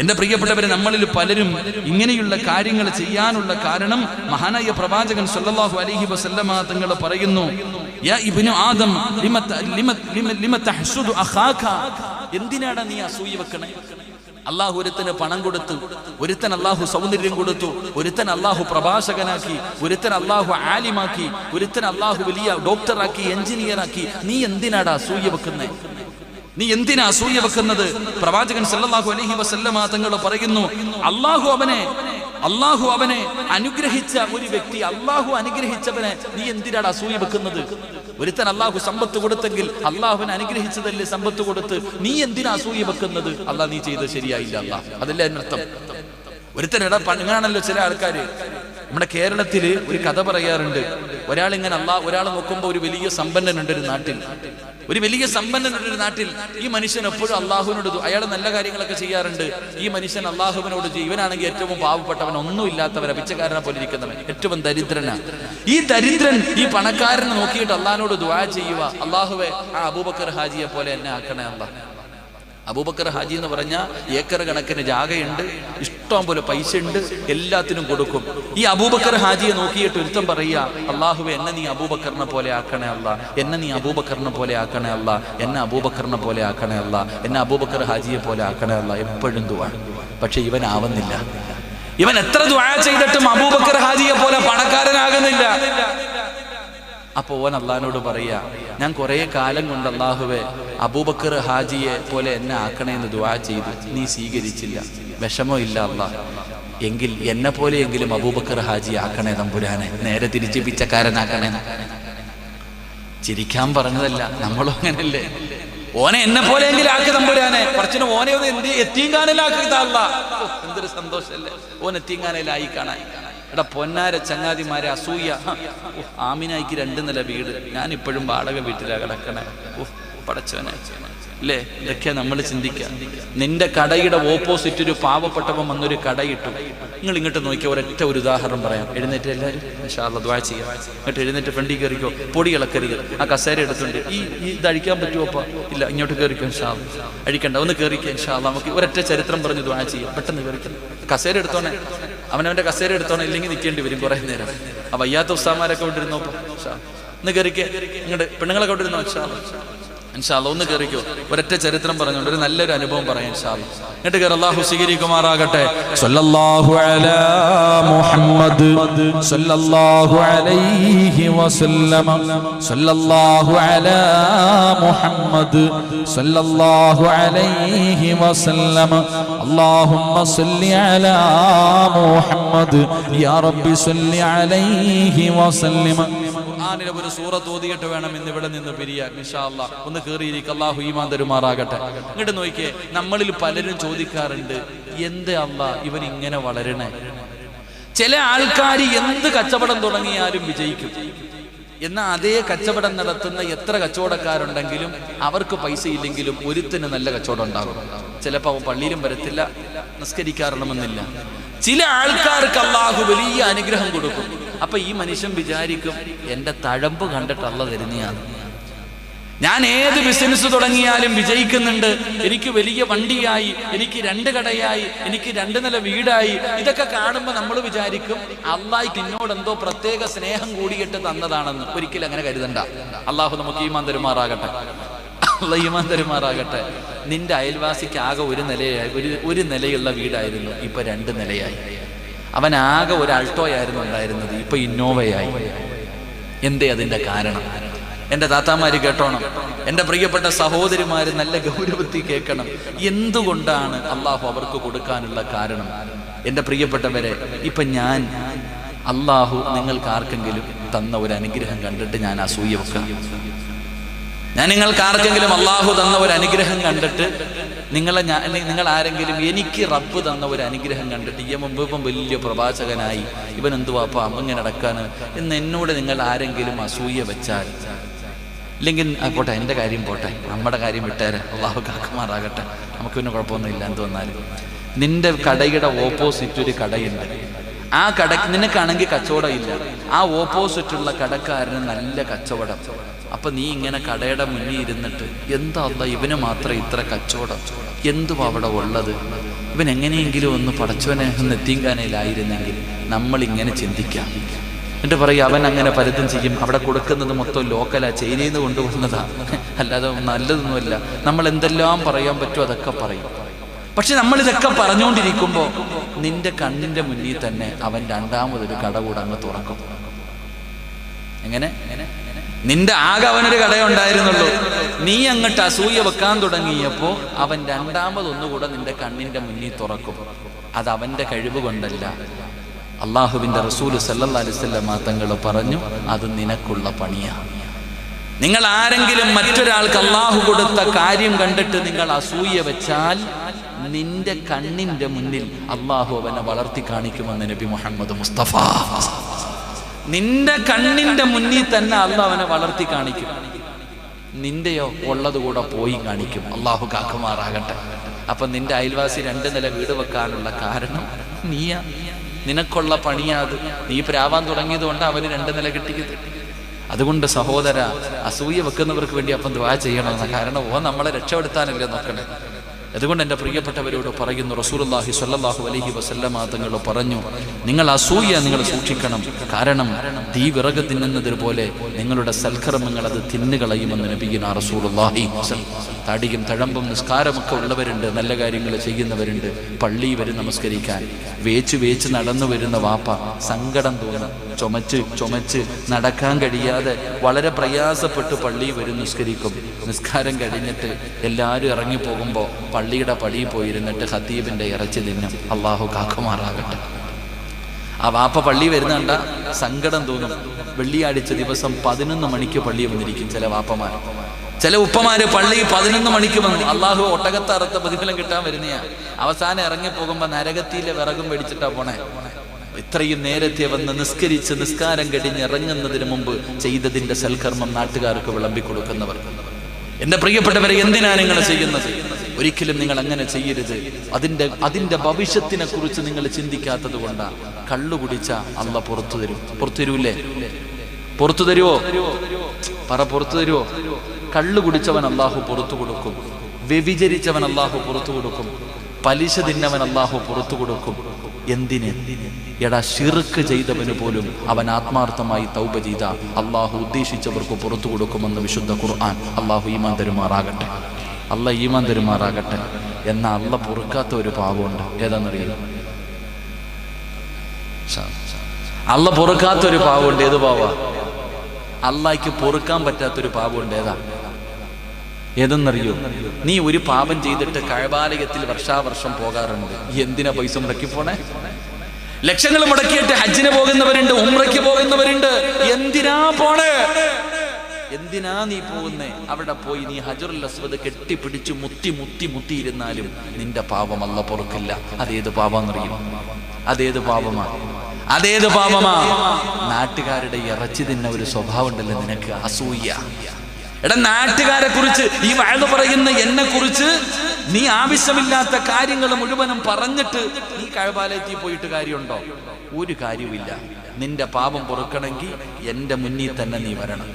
എന്റെ പ്രിയപ്പെട്ടവരെ, നമ്മളിൽ പലരും ഇങ്ങനെയുള്ള കാര്യങ്ങൾ ചെയ്യാനുള്ള കാരണം മഹാനായ പ്രവാചകൻ സല്ലല്ലാഹു അലൈഹി വസല്ലമ തങ്ങൾ പറയുന്നു, യാ ഇബ്നു ആദം ലിമ തഹ്സുദു അഖാക, എന്തിനാണ് നീ അസൂയ വെക്കണേ? അല്ലാഹു ഒരുത്തന് പണം കൊടുത്തു, ഒരുത്തൻ അല്ലാഹു സൗന്ദര്യം കൊടുത്തു, ഒരുത്തൻ അല്ലാഹു പ്രഭാഷകനാക്കി, ഒരുത്തൻ അല്ലാഹു ആലിമാക്കി, ഒരുത്തൻ അല്ലാഹു വലിയ ഡോക്ടറാക്കി, എഞ്ചിനീയറാക്കി. നീ എന്തിനാടാ അസൂയ വെക്കുന്നേ? നീ എന്തിനാ അസൂയ വെക്കുന്നത്? പ്രവാചകൻ സല്ലല്ലാഹു അലൈഹി വസല്ലമ തങ്ങൾ പറയുന്നു, അല്ലാഹു അവനെ അനുഗ്രഹിച്ച ഒരു വ്യക്തി, അല്ലാഹു അനുഗ്രഹിച്ചവനെ നീ എന്തിനാണ് അസൂയ വെക്കുന്നത്? ഒരുത്തൻ അല്ലാഹു സമ്പത്ത് കൊടുത്തെങ്കിൽ അല്ലാഹുവിനെ അനുഗ്രഹിച്ചതല്ലേ സമ്പത്ത് കൊടുത്ത്, നീ എന്തിനാ അസൂയ വെക്കുന്നത്? അല്ലാഹ് നീ ചെയ്തത് ശരിയായില്ല, അല്ലാഹ് അതല്ലേ അതിനർത്ഥം. ഒരുത്തൻ ഇങ്ങനാണല്ലോ ചില ആൾക്കാര്. നമ്മുടെ കേരളത്തില് ഒരു കഥ പറയാറുണ്ട്. ഒരാൾ നോക്കുമ്പോ ഒരു വലിയ സമ്പന്നനുണ്ട് ഒരു നാട്ടിൽ, ഒരു വലിയ സമ്പന്നനുണ്ട് ഒരു നാട്ടിൽ. ഈ മനുഷ്യൻ എപ്പോഴും അള്ളാഹുവിനോട്, അയാൾ നല്ല കാര്യങ്ങളൊക്കെ ചെയ്യാറുണ്ട്. ഈ മനുഷ്യൻ അള്ളാഹുവിനോട് ഇവനാണെങ്കിൽ ഏറ്റവും പാവപ്പെട്ടവൻ, ഒന്നും ഇല്ലാത്തവൻ, പിച്ചക്കാരനെ പോലെ ഇരിക്കുന്നവൻ, ഏറ്റവും ദരിദ്രനാണ്. ഈ ദരിദ്രൻ ഈ പണക്കാരനെ നോക്കിയിട്ട് അള്ളാഹിനോട് ദുആ ചെയ്യുക, അള്ളാഹുവേ ആ അബൂബക്കർ ഹാജിയെ പോലെ എന്നെ ആക്കണേ അല്ലാഹ്. അബൂബക്കർ ഹാജി എന്ന് പറഞ്ഞാൽ ഏക്കർ കണക്കിന് ജാഗയുണ്ട്, ഇഷ്ടം പോലെ പൈസ ഉണ്ട്, എല്ലാത്തിനും കൊടുക്കും. ഈ അബൂബക്കർ ഹാജിയെ നോക്കിയിട്ട് ഒരുത്തം പറയുക, അള്ളാഹുവേ എന്നെ നീ അബൂബക്കറിനെ പോലെ ആക്കണേ അല്ലാ, എന്നെ നീ അബൂബക്കറിനെ പോലെ ആക്കണേ അല്ലാ, എന്നെ അബൂബക്കറിനെ പോലെ ആക്കണേ അല്ലാ, എന്നെ അബൂബക്കർ ഹാജിയെ പോലെ ആക്കണേ അല്ലാ. എപ്പോഴും ദുആ. പക്ഷെ ഇവനാവുന്നില്ല. ഇവൻ എത്ര ദുആ ചെയ്തിട്ടും അബൂബക്കർ ഹാജിയെ പോലെ പണക്കാരനാകുന്നില്ല. അപ്പോൾ ഓൻ അള്ളാഹിനോട് പറയാ, ഞാൻ കുറേ കാലം കൊണ്ട് അള്ളാഹുവെ അബൂബക്കർ ഹാജിയെ പോലെ എന്നെ ആക്കണേന്ന് ദുആ ചെയ്തു, നീ സ്വീകരിച്ചില്ല. വിഷമോ ഇല്ല അള്ളാഹ്, എങ്കിൽ എന്നെ പോലെയെങ്കിലും അബൂബക്കർ ഹാജി ആക്കണേ തമ്പുരാനെ, നേരെ തിരിച്ച് പിച്ചക്കാരനാക്കണേ. ചിരിക്കാൻ പറഞ്ഞതല്ല, നമ്മളും അങ്ങനല്ലേ. ഓനെ എന്നെ പോലെയെങ്കിലും ആക്കി തമ്പുരാനെ, പറച്ചിന് ഓനെ ഒന്ന് എത്തീങ്കാനയിലാക്കിയതല്ല. എന്തൊരു സന്തോഷല്ലേ ഓൻ എത്തീങ്കാനയിലായി കാണാൻ. എടാ പൊന്നാര ചങ്ങാതിമാരെ, അസൂയ. ആമിനായിക്ക് 2 നില വീട്, ഞാൻ ഇപ്പോഴും വാടക വീട്ടിലാ കിടക്കണേ. പടച്ചവനെ അല്ലേ, ഇതൊക്കെയാ നമ്മൾ ചിന്തിക്കാം. നിന്റെ കടയുടെ ഓപ്പോസിറ്റ് ഒരു പാവപ്പെട്ടവൻ വന്നൊരു കടയിട്ടു. നിങ്ങൾ ഇങ്ങോട്ട് നോക്കിയാൽ ഒരൊറ്റ ഒരു ഉദാഹരണം പറയാം. എഴുന്നേറ്റ് എല്ലാവരും ഇൻഷാ അല്ലാഹ് ദുആ ചെയ്യാം. ഇങ്ങോട്ട് എഴുന്നേറ്റ് ഫ്രണ്ടിൽ കയറിക്കോ, പൊടി ഇളക്കരുത്. ആ കസേര എടുത്തുണ്ട്, ഇത് അഴിക്കാൻ പറ്റുമോ? അപ്പ ഇല്ല, ഇങ്ങോട്ട് കയറിക്കോ ഇൻഷാ അല്ലാഹ്. അഴിക്കണ്ട, ഒന്ന് കയറിക്കോ ഇൻഷാ അല്ലാഹ്. നമുക്ക് ഒരൊറ്റ ചരിത്രം പറഞ്ഞ് ദുആ ചെയ്യാം. പെട്ടെന്ന് കയറിക്കണം, കസേര എടുത്തോണേ, അവനവന്റെ കസേര എടുത്തോണേ, ഇല്ലെങ്കിൽ നിൽക്കേണ്ടി വരും കുറേ നേരം. ആ വയ്യാത്ത ഉസ്താമാരൊക്കെ കൊണ്ടിരുന്നോ ഒന്ന് കയറിക്കേ. ഇങ്ങോട്ട് പെണ്ണുങ്ങളൊക്കെ കൊണ്ടിരുന്നോ ഇൻഷാ അല്ലാഹ്. ഇൻഷാ അല്ലാഹ് ഒന്ന് കയറിക്കോ. ഒരൊറ്റ ചരിത്രം പറഞ്ഞുകൊണ്ട് ഒരു നല്ലൊരു അനുഭവം പറയാം ഇൻഷാ അല്ലാഹ്. എന്നിട്ട് കയറി. അല്ലാഹു സ്വീകരിക്കുമാറാകട്ടെ. സല്ലല്ലാഹു അലാ മുഹമ്മദ് സല്ലല്ലാഹു അലൈഹി വസല്ലം. സല്ലല്ലാഹു അലാ മുഹമ്മദ് സല്ലല്ലാഹു അലൈഹി വസല്ലം. അല്ലാഹുമ്മ സല്ലി അലാ മുഹമ്മദ് യാ റബ്ബി സല്ലി അലൈഹി വസല്ലം. ഖുർആനിലെ ഒരു സൂറത്ത് ഓതിയിട്ട് വേണം ഇന്ന് ഇവിടെ നിന്ന് പിരിയാൻ ഇൻഷാ അല്ലാഹ്. ഒന്ന് കേറിയിരിക്കുക. അല്ലാഹു ഈമാൻ തരുമാറാകട്ടെ. ഇങ്ങോട്ട് നോക്കിയേ, നമ്മളിൽ പലരും ചോദിക്കാറുണ്ട്, എന്ത് അല്ലാഹ് ഇവൻ ഇങ്ങനെ വളരണേ? ചില ആൾക്കാർ എന്ത് കച്ചവടം തുടങ്ങിയാലും വിജയിക്കും. എന്നാൽ അതേ കച്ചവടം നടത്തുന്ന എത്ര കച്ചവടക്കാരുണ്ടെങ്കിലും അവർക്ക് പൈസ ഇല്ലെങ്കിലും ഒരുത്തിന് നല്ല കച്ചവടം ഉണ്ടാകും. ചിലപ്പോൾ അവൻ പള്ളിയിലും വരത്തില്ല, നിസ്കരിക്കാറണമെന്നില്ല. ചില ആൾക്കാർക്ക് അല്ലാഹു വലിയ അനുഗ്രഹം കൊടുക്കും. അപ്പൊ ഈ മനുഷ്യൻ വിചാരിക്കും, എന്റെ തഴമ്പ് കണ്ടിട്ട് അല്ലാഹ് തരുന്നതാണ്. ഞാൻ ഏത് ബിസിനസ് തുടങ്ങിയാലും വിജയിക്കുന്നുണ്ട്, എനിക്ക് വലിയ വണ്ടിയായി, എനിക്ക് 2 കടയായി, എനിക്ക് 2 നില വീടായി. ഇതൊക്കെ കാണുമ്പോൾ നമ്മൾ വിചാരിക്കും അല്ലാഹ്ക്ക് എന്നോട് എന്തോ പ്രത്യേക സ്നേഹം കൂടിയിട്ട് തന്നതാണെന്ന്. ഒരിക്കലും അങ്ങനെ കരുതണ്ട. അല്ലാഹു നമുക്ക് ഈമാൻ തരുമാറാകട്ടെ. അല്ലാഹ് ഈമാൻ തരുമാറാകട്ടെ. നിന്റെ അയൽവാസിക്ക് ആകെ ഒരു നിലയുള്ള വീടായിരുന്നു, ഇപ്പൊ 2 നിലയായി. അവൻ ആകെ ഒരു അൾട്ടോയായിരുന്നു ഉണ്ടായിരുന്നത്, ഇപ്പൊ ഇന്നോവയായി. എന്തേ അതിന്റെ കാരണം? എൻ്റെ താത്താമാര് കേട്ടോണം, എൻ്റെ പ്രിയപ്പെട്ട സഹോദരിമാര് നല്ല ഗൗരവത്തിൽ കേൾക്കണം. എന്തുകൊണ്ടാണ് അള്ളാഹു അവർക്ക് കൊടുക്കാനുള്ള കാരണം? എൻ്റെ പ്രിയപ്പെട്ടവരെ, ഇപ്പൊ ഞാൻ അള്ളാഹു നിങ്ങൾക്ക് ആർക്കെങ്കിലും തന്ന ഒരു അനുഗ്രഹം കണ്ടിട്ട് ഞാൻ അസൂയ വെക്കാം. ഞാൻ നിങ്ങൾക്ക് ആർക്കെങ്കിലും അള്ളാഹു തന്ന ഒരു അനുഗ്രഹം കണ്ടിട്ട് നിങ്ങൾ ആരെങ്കിലും എനിക്ക് റബ്ബ് തന്ന ഒരു അനുഗ്രഹം കണ്ടിട്ട് ഇപ്പം വലിയ പ്രവാചകനായി, ഇവൻ എന്തുവാപ്പ അമ്മങ്ങനെ നടക്കാന് എന്ന് എന്നോട് നിങ്ങൾ ആരെങ്കിലും അസൂയ വെച്ചാൽ, ഇല്ലെങ്കിൽ പോട്ടെ, എൻ്റെ കാര്യം പോട്ടെ, നമ്മുടെ കാര്യം വിട്ടേരെ, അള്ളാഹു കാക്കുമാറാകട്ടെ, നമുക്ക് പിന്നെ കുഴപ്പമൊന്നുമില്ല. എന്ത് വന്നാലും നിന്റെ കടയുടെ ഓപ്പോസിറ്റ് ഒരു കടയുണ്ട്. ആ കട നിനക്കാണെങ്കിൽ കച്ചവടം ഇല്ല, ആ ഓപ്പോസിറ്റുള്ള കടക്കാരന് നല്ല കച്ചവടം. അപ്പൊ നീ ഇങ്ങനെ കടയുടെ മുന്നിൽ ഇരുന്നിട്ട്, എന്താ അല്ലാഹ് ഇവന് മാത്രം ഇത്ര കച്ചവടം, എന്തുവാ അവിടെ ഉള്ളത്, ഇവൻ എങ്ങനെയെങ്കിലും ഒന്ന് പടച്ചവനെ ഒന്ന് എത്തിക്കാനയിലായിരുന്നെങ്കിൽ. നമ്മളിങ്ങനെ ചിന്തിക്കാം. എന്നിട്ട് പറയും അവൻ അങ്ങനെ പലതും ചെയ്യും, അവിടെ കൊടുക്കുന്നത് മൊത്തം ലോക്കലാ, ചൈനയിൽ നിന്ന് കൊണ്ടുവന്നതാ, അല്ലാതെ നല്ലതൊന്നുമല്ല. നമ്മൾ എന്തെല്ലാം പറയാൻ പറ്റുമോ അതൊക്കെ പറയും. പക്ഷെ നമ്മൾ ഇതൊക്കെ പറഞ്ഞുകൊണ്ടിരിക്കുമ്പോൾ നിന്റെ കണ്ണിന്റെ മുന്നിൽ തന്നെ അവൻ 2ാമതൊരു കട കൂടെ അങ്ങ് തുറക്കും. എങ്ങനെ? നിന്റെ ആകെ അവനൊരു കടയുണ്ടായിരുന്നുള്ളൂ. നീ അങ്ങോട്ട് അസൂയ വെക്കാൻ തുടങ്ങിയപ്പോൾ അവൻ 2ാമതൊന്നുകൂടെ നിന്റെ കണ്ണിന്റെ മുന്നിൽ തുറക്കും. അത് അവന്റെ കഴിവ് കൊണ്ടല്ല, അള്ളാഹുവിന്റെ റസൂൽ സല്ലല്ലാഹു അലൈഹി വസല്ലം തങ്ങൾ പറഞ്ഞു, അത് നിനക്കുള്ള പണിയാണ്. നിങ്ങൾ ആരെങ്കിലും മറ്റൊരാൾക്ക് അള്ളാഹു കൊടുത്ത കാര്യം കണ്ടിട്ട് നിങ്ങൾ അസൂയ വെച്ചാൽ നിന്റെ കണ്ണിന്റെ മുന്നിൽ അള്ളാഹു അവനെ വളർത്തി കാണിക്കുമെന്ന് നബി മുഹമ്മദ് മുസ്തഫ. നിന്റെ കണ്ണിന്റെ മുന്നിൽ തന്നെ അള്ളാഹു അവനെ വളർത്തി കാണിക്കും. നിന്റെയോ ഉള്ളത് കൂടെ പോയി കാണിക്കും. അള്ളാഹു കാക്കുമാറാകട്ടെ. അപ്പൊ നിന്റെ അയൽവാസി 2 നില വീട് വെക്കാനുള്ള കാരണം നീയാ, നിനക്കുള്ള പണിയാത്. നീ പ്രാവാൻ തുടങ്ങിയത് കൊണ്ട് അവന് 2 നില കിട്ടിയത്. അതുകൊണ്ട് സഹോദര, അസൂയ വെക്കുന്നവർക്ക് വേണ്ടി അപ്പം ദുആ ചെയ്യണമെന്ന്. കാരണം നമ്മളെ രക്ഷപ്പെടുത്താനല്ലേ നോക്കണേ. അതുകൊണ്ട് എൻ്റെ പ്രിയപ്പെട്ടവരോട് പറയുന്നു, റസൂലുള്ളാഹി സ്വല്ലല്ലാഹു അലൈഹി വസല്ലമ തങ്ങൾ പറഞ്ഞു, നിങ്ങൾ അസൂയ നിങ്ങൾ സൂക്ഷിക്കണം. കാരണം തീ വിറക് തിന്നുന്നത് പോലെ നിങ്ങളുടെ സൽക്കർമ്മങ്ങൾ അത് തിന്നുകളയുമെന്ന് നബിയുനാ റസൂലുള്ളാഹി. തടിയും തഴമ്പും നിസ്കാരമൊക്കെ ഉള്ളവരുണ്ട്, നല്ല കാര്യങ്ങൾ ചെയ്യുന്നവരുണ്ട്. പള്ളി വരും നമസ്കരിക്കാൻ വേച്ച് നടന്നു വരുന്ന വാപ്പ സങ്കടം തോന്നും, ചുമച്ച് നടക്കാൻ കഴിയാതെ വളരെ പ്രയാസപ്പെട്ട് പള്ളി വരും, നിസ്കരിക്കും. നിസ്കാരം കഴിഞ്ഞിട്ട് എല്ലാവരും ഇറങ്ങിപ്പോകുമ്പോൾ പള്ളിയുടെ പടിയിൽ പോയിരുന്നിട്ട് ഖതീബിൻ്റെ ഇറച്ചി തിന്നും. അള്ളാഹു കാക്കുമാറാകട്ടെ. ആ വാപ്പ പള്ളി വരുന്നുണ്ട സങ്കടം തോന്നും. വെള്ളിയാഴ്ച ദിവസം 11 മണിക്ക് പള്ളി വന്നിരിക്കും ചില വാപ്പമാർ. ചില ഉപ്പമാര് പള്ളി 11 മണിക്ക് വന്നു. അള്ളാഹു ഒട്ടകത്തറുത്ത പ്രതിഫലം കിട്ടാൻ വരുന്നയാ. അവസാനം ഇറങ്ങിപ്പോകുമ്പോൾ നരകത്തിയിലെ വിറകും മേടിച്ചിട്ടാ പോണേ. ഇത്രയും നേരത്തെ വന്ന് നിസ്കരിച്ച് നിസ്കാരം കഴിഞ്ഞ് ഇറങ്ങുന്നതിന് മുമ്പ് ചെയ്തതിന്റെ സൽക്കർമ്മം നാട്ടുകാർക്ക് വിളമ്പിക്കൊടുക്കുന്നവർ. എന്റെ പ്രിയപ്പെട്ടവരെ, എന്തിനാ നിങ്ങൾ ചെയ്യുന്നത്? ഒരിക്കലും നിങ്ങൾ അങ്ങനെ ചെയ്യരുത്. അതിന്റെ ഭവിഷ്യത്തിനെ കുറിച്ച് നിങ്ങൾ ചിന്തിക്കാത്തത് കൊണ്ടാണ്. കള്ളു കുടിച്ച അള്ള പുറത്തു തരൂല്ലേ? പുറത്തു തരുവോ? പുറത്തു തരുവോ? കള്ളു കുടിച്ചവൻ അള്ളാഹു പുറത്തു കൊടുക്കും. വ്യഭിചരിച്ചവൻ അള്ളാഹു പുറത്തു കൊടുക്കും. പലിശ തിന്നവൻ അള്ളാഹു പുറത്തു കൊടുക്കും. എന്തിന്? എടാ, ശിർക്ക് ചെയ്തവന് പോലും അവൻ ആത്മാർത്ഥമായി തൗബ ചെയ്ത അള്ളാഹു ഉദ്ദേശിച്ചവർക്ക് പുറത്തു കൊടുക്കുമെന്ന് വിശുദ്ധ ഖുർആൻ. അള്ളാഹു ഈമാൻ തരുമാറാകട്ടെ. ഈമാൻ തരുമാറാകട്ടെ. എന്നാൽ അള്ള പൊറുക്കാത്ത ഒരു പാവമുണ്ട്. ഏതാണെന്നറിയില്ല? അള്ള പൊറുക്കാത്ത ഒരു പാവമുണ്ട്. ഏത് പാവ? അള്ളാഹ്ക്ക് പൊറുക്കാൻ പറ്റാത്തൊരു പാവമുണ്ട്. ഏതെന്നറിയോ? നീ ഒരു പാപം ചെയ്തിട്ട് കഅബാലയത്തിൽ വർഷാവർഷം പോകാറുണ്ട്. എന്തിനാ പൈസ മുടക്കി പോണേ? ലക്ഷങ്ങൾ മുടക്കിയിട്ട് ഹജ്ജിന് പോകുന്നവരുണ്ട്, ഉംറയ്ക്ക് പോകുന്നവരുണ്ട്. എന്തിനാ പോണേ? എന്തിനാ നീ പോകുന്നേ? അവിടെ പോയി നീ ഹജറുൽ അസ്വദ് കെട്ടിപ്പിടിച്ച് മുത്തിയിരുന്നാലും നിന്റെ പാപം അല്ലാഹു പൊറുക്കില്ല. അതേത് പാപമെന്നറിയോ? അതേത് പാപമാ? നാട്ടുകാരുടെ ഇറച്ചി തിന്ന ഒരു സ്വഭാവം ഉണ്ടല്ലോ നിനക്ക്, അസൂയ. എടാ, നാട്ടുകാരെ കുറിച്ച് ഈ വഅദ് പറയുന്ന എന്നെ കുറിച്ച് നീ ആവശ്യമില്ലാത്ത കാര്യങ്ങൾ മുഴുവനും പറഞ്ഞിട്ട് നീ കഅബാലയത്തിൽ പോയിട്ട് കാര്യമുണ്ടോ? ഒരു കാര്യവുമില്ല. നിന്റെ പാപം പൊറുക്കണമെങ്കിൽ എൻ്റെ മുന്നിൽ തന്നെ നീ വരണം.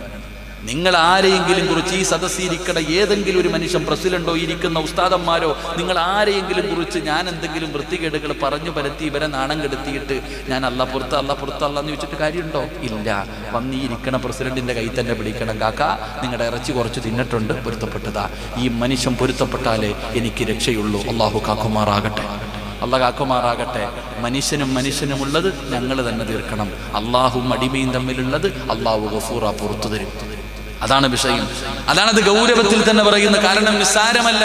നിങ്ങൾ ആരെയെങ്കിലും കുറിച്ച് ഈ സദസ്സിരിക്കണ ഏതെങ്കിലും ഒരു മനുഷ്യൻ, പ്രസിഡന്റോ ഇരിക്കുന്ന ഉസ്താദന്മാരോ, നിങ്ങൾ ആരെയെങ്കിലും കുറിച്ച് ഞാൻ എന്തെങ്കിലും വൃത്തികേടുകൾ പറഞ്ഞു പരത്തി ഇവരെ നാണം കെടുത്തിയിട്ട് ഞാൻ അല്ലാഹു പുറത്ത് എന്ന് ചോദിച്ചിട്ട് കാര്യമുണ്ടോ? ഇല്ല. വന്നിരിക്കണ പ്രസിഡന്റിന്റെ കൈ തന്നെ പിടിക്കണം. കാക്ക, നിങ്ങളുടെ ഇറച്ചി കുറച്ച് തിന്നിട്ടുണ്ട്, പൊരുത്തപ്പെട്ടതാ. ഈ മനുഷ്യൻ പൊരുത്തപ്പെട്ടാലേ എനിക്ക് രക്ഷയുള്ളൂ. അള്ളാഹു കാക്കുമാറാകട്ടെ. മനുഷ്യനുമുള്ളത് ഞങ്ങൾ തന്നെ തീർക്കണം. അള്ളാഹും അടിമയും തമ്മിലുള്ളത് അള്ളാഹു ഗഫൂറ പുറത്തു തരും. അതാണ് വിഷയം. അതാണത് ഗൗരവത്തിൽ തന്നെ പറയുന്നത്. കാരണം നിസ്സാരമല്ല